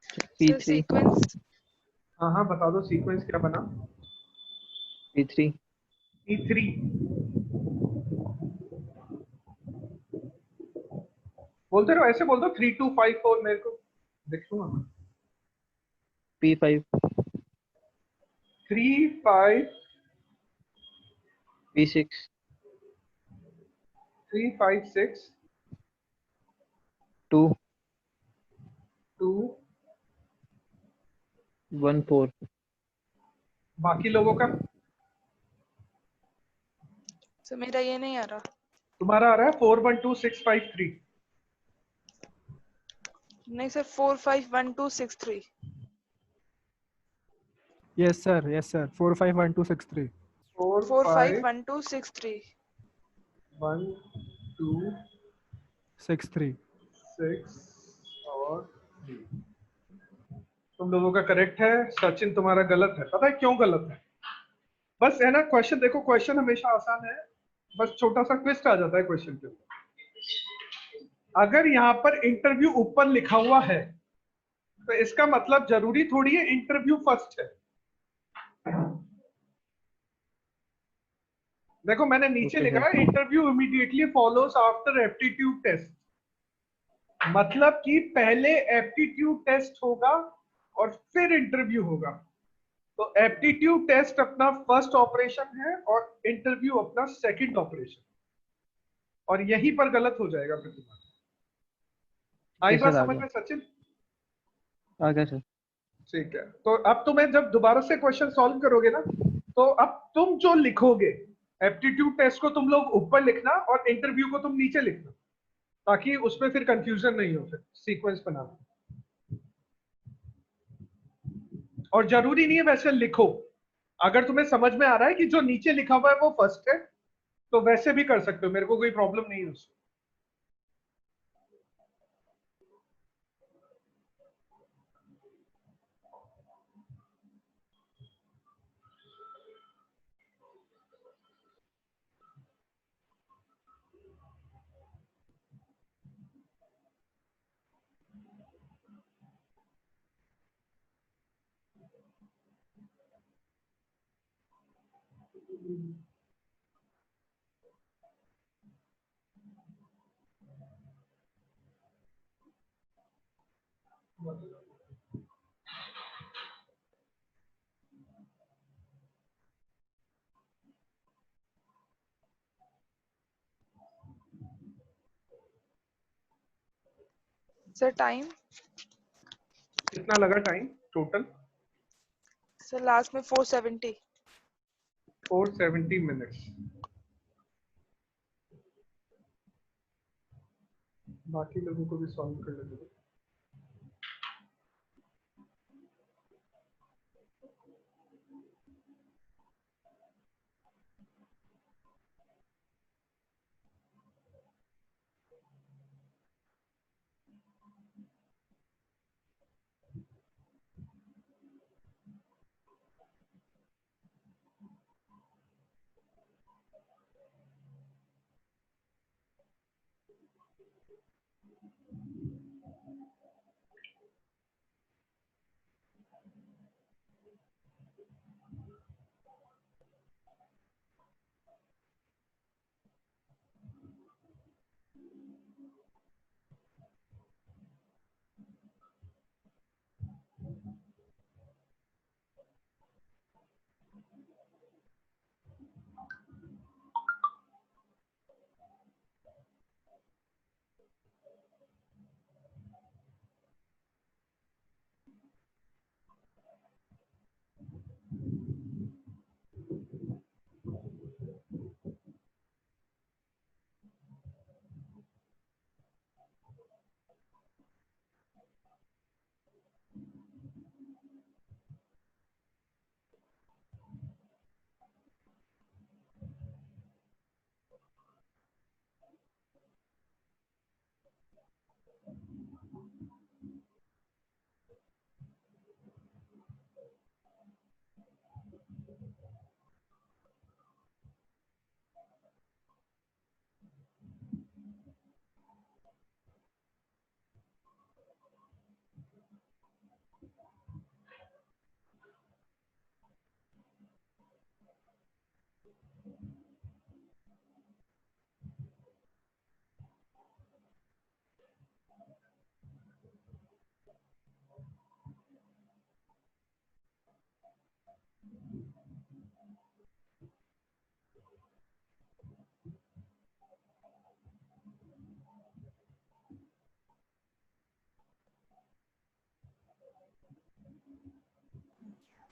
सर P3 सीक्वेंस हाँ हाँ बता दो सीक्वेंस क्या बना। P3 E3 बोलते रहो, ऐसे बोल दो 3254, मेरे को देख लूंगा मैं। P5 3 5 P6 3 5 6 2 2। 1 4 बाकी लोगों का? सर मेरा ये नहीं आ रहा। तुम्हारा आ रहा है 412653। नहीं sir 451263। Yes sir, yes sir. 451263. 4 5 451263। 1 2 63. 6 और 3। तुम लोगों का करेक्ट है, सचिन तुम्हारा गलत है। पता है क्यों गलत है? बस है ना, क्वेश्चन देखो, क्वेश्चन हमेशा आसान है, बस छोटा सा ट्विस्ट आ जाता है क्वेश्चन के ऊपर। अगर यहाँ पर इंटरव्यू ऊपर लिखा हुआ है तो इसका मतलब जरूरी थोड़ी है इंटरव्यू फर्स्ट है। देखो मैंने नीचे Okay, लिखा sir. है interview immediately follows after aptitude test, मतलब कि पहले एप्टीट्यूड टेस्ट होगा और फिर इंटरव्यू होगा। तो एप्टीट्यूड टेस्ट अपना फर्स्ट ऑपरेशन है और इंटरव्यू अपना सेकंड ऑपरेशन, और यहीं पर गलत हो जाएगा फिर तुम्हारा। आई Okay, बात sir, आ समझ गया में सचिन? आ गया सर। ठीक है, तो अब तुम्हें जब दोबारा से क्वेश्चन सॉल्व करोगे ना, तो अब तुम जो लिखोगे, एप्टीट्यूड टेस्ट को तुम लोग ऊपर लिखना और इंटरव्यू को तुम नीचे लिखना, ताकि उसमें फिर कंफ्यूजन नहीं हो, फिर सीक्वेंस बनाना। और जरूरी नहीं है वैसे लिखो, अगर तुम्हें समझ में आ रहा है कि जो नीचे लिखा हुआ है वो फर्स्ट है, तो वैसे भी कर सकते हो, मेरे को कोई प्रॉब्लम नहीं है उसमें। Sir time? कितना लगा टाइम टोटल? सर लास्ट में 470। 470 मिनट्स। बाकी लोगों को भी सॉल्व कर लेते हैं।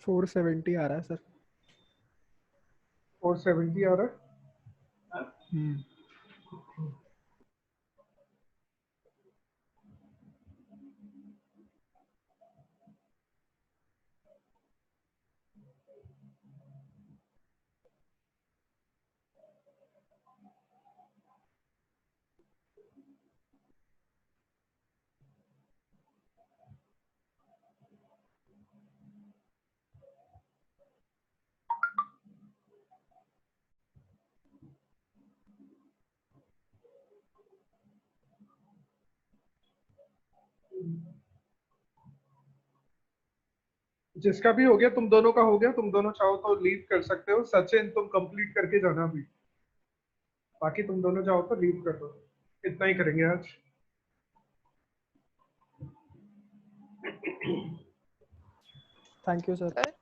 470 आ रहा है सर। 470 आ रहा है। जिसका भी हो गया, तुम दोनों का हो गया, तुम दोनों चाहो तो लीव कर सकते हो। सचिन तुम कंप्लीट करके जाना भी, बाकी तुम दोनों चाहो तो लीव कर दो। इतना ही करेंगे आज। Thank you sir.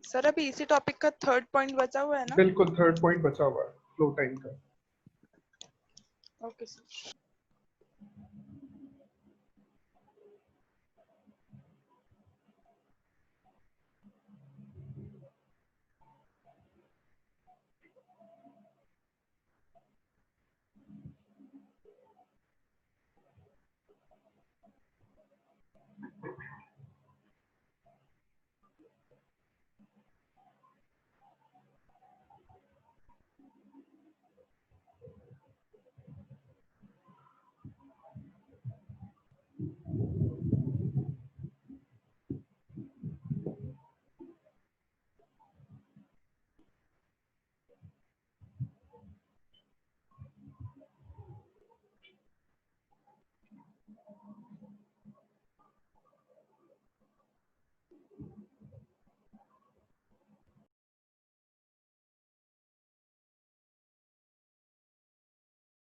सर अभी इसी टॉपिक का थर्ड पॉइंट बचा हुआ है ना? बिल्कुल, थर्ड पॉइंट बचा हुआ है फ्लो टाइम का। Okay sir.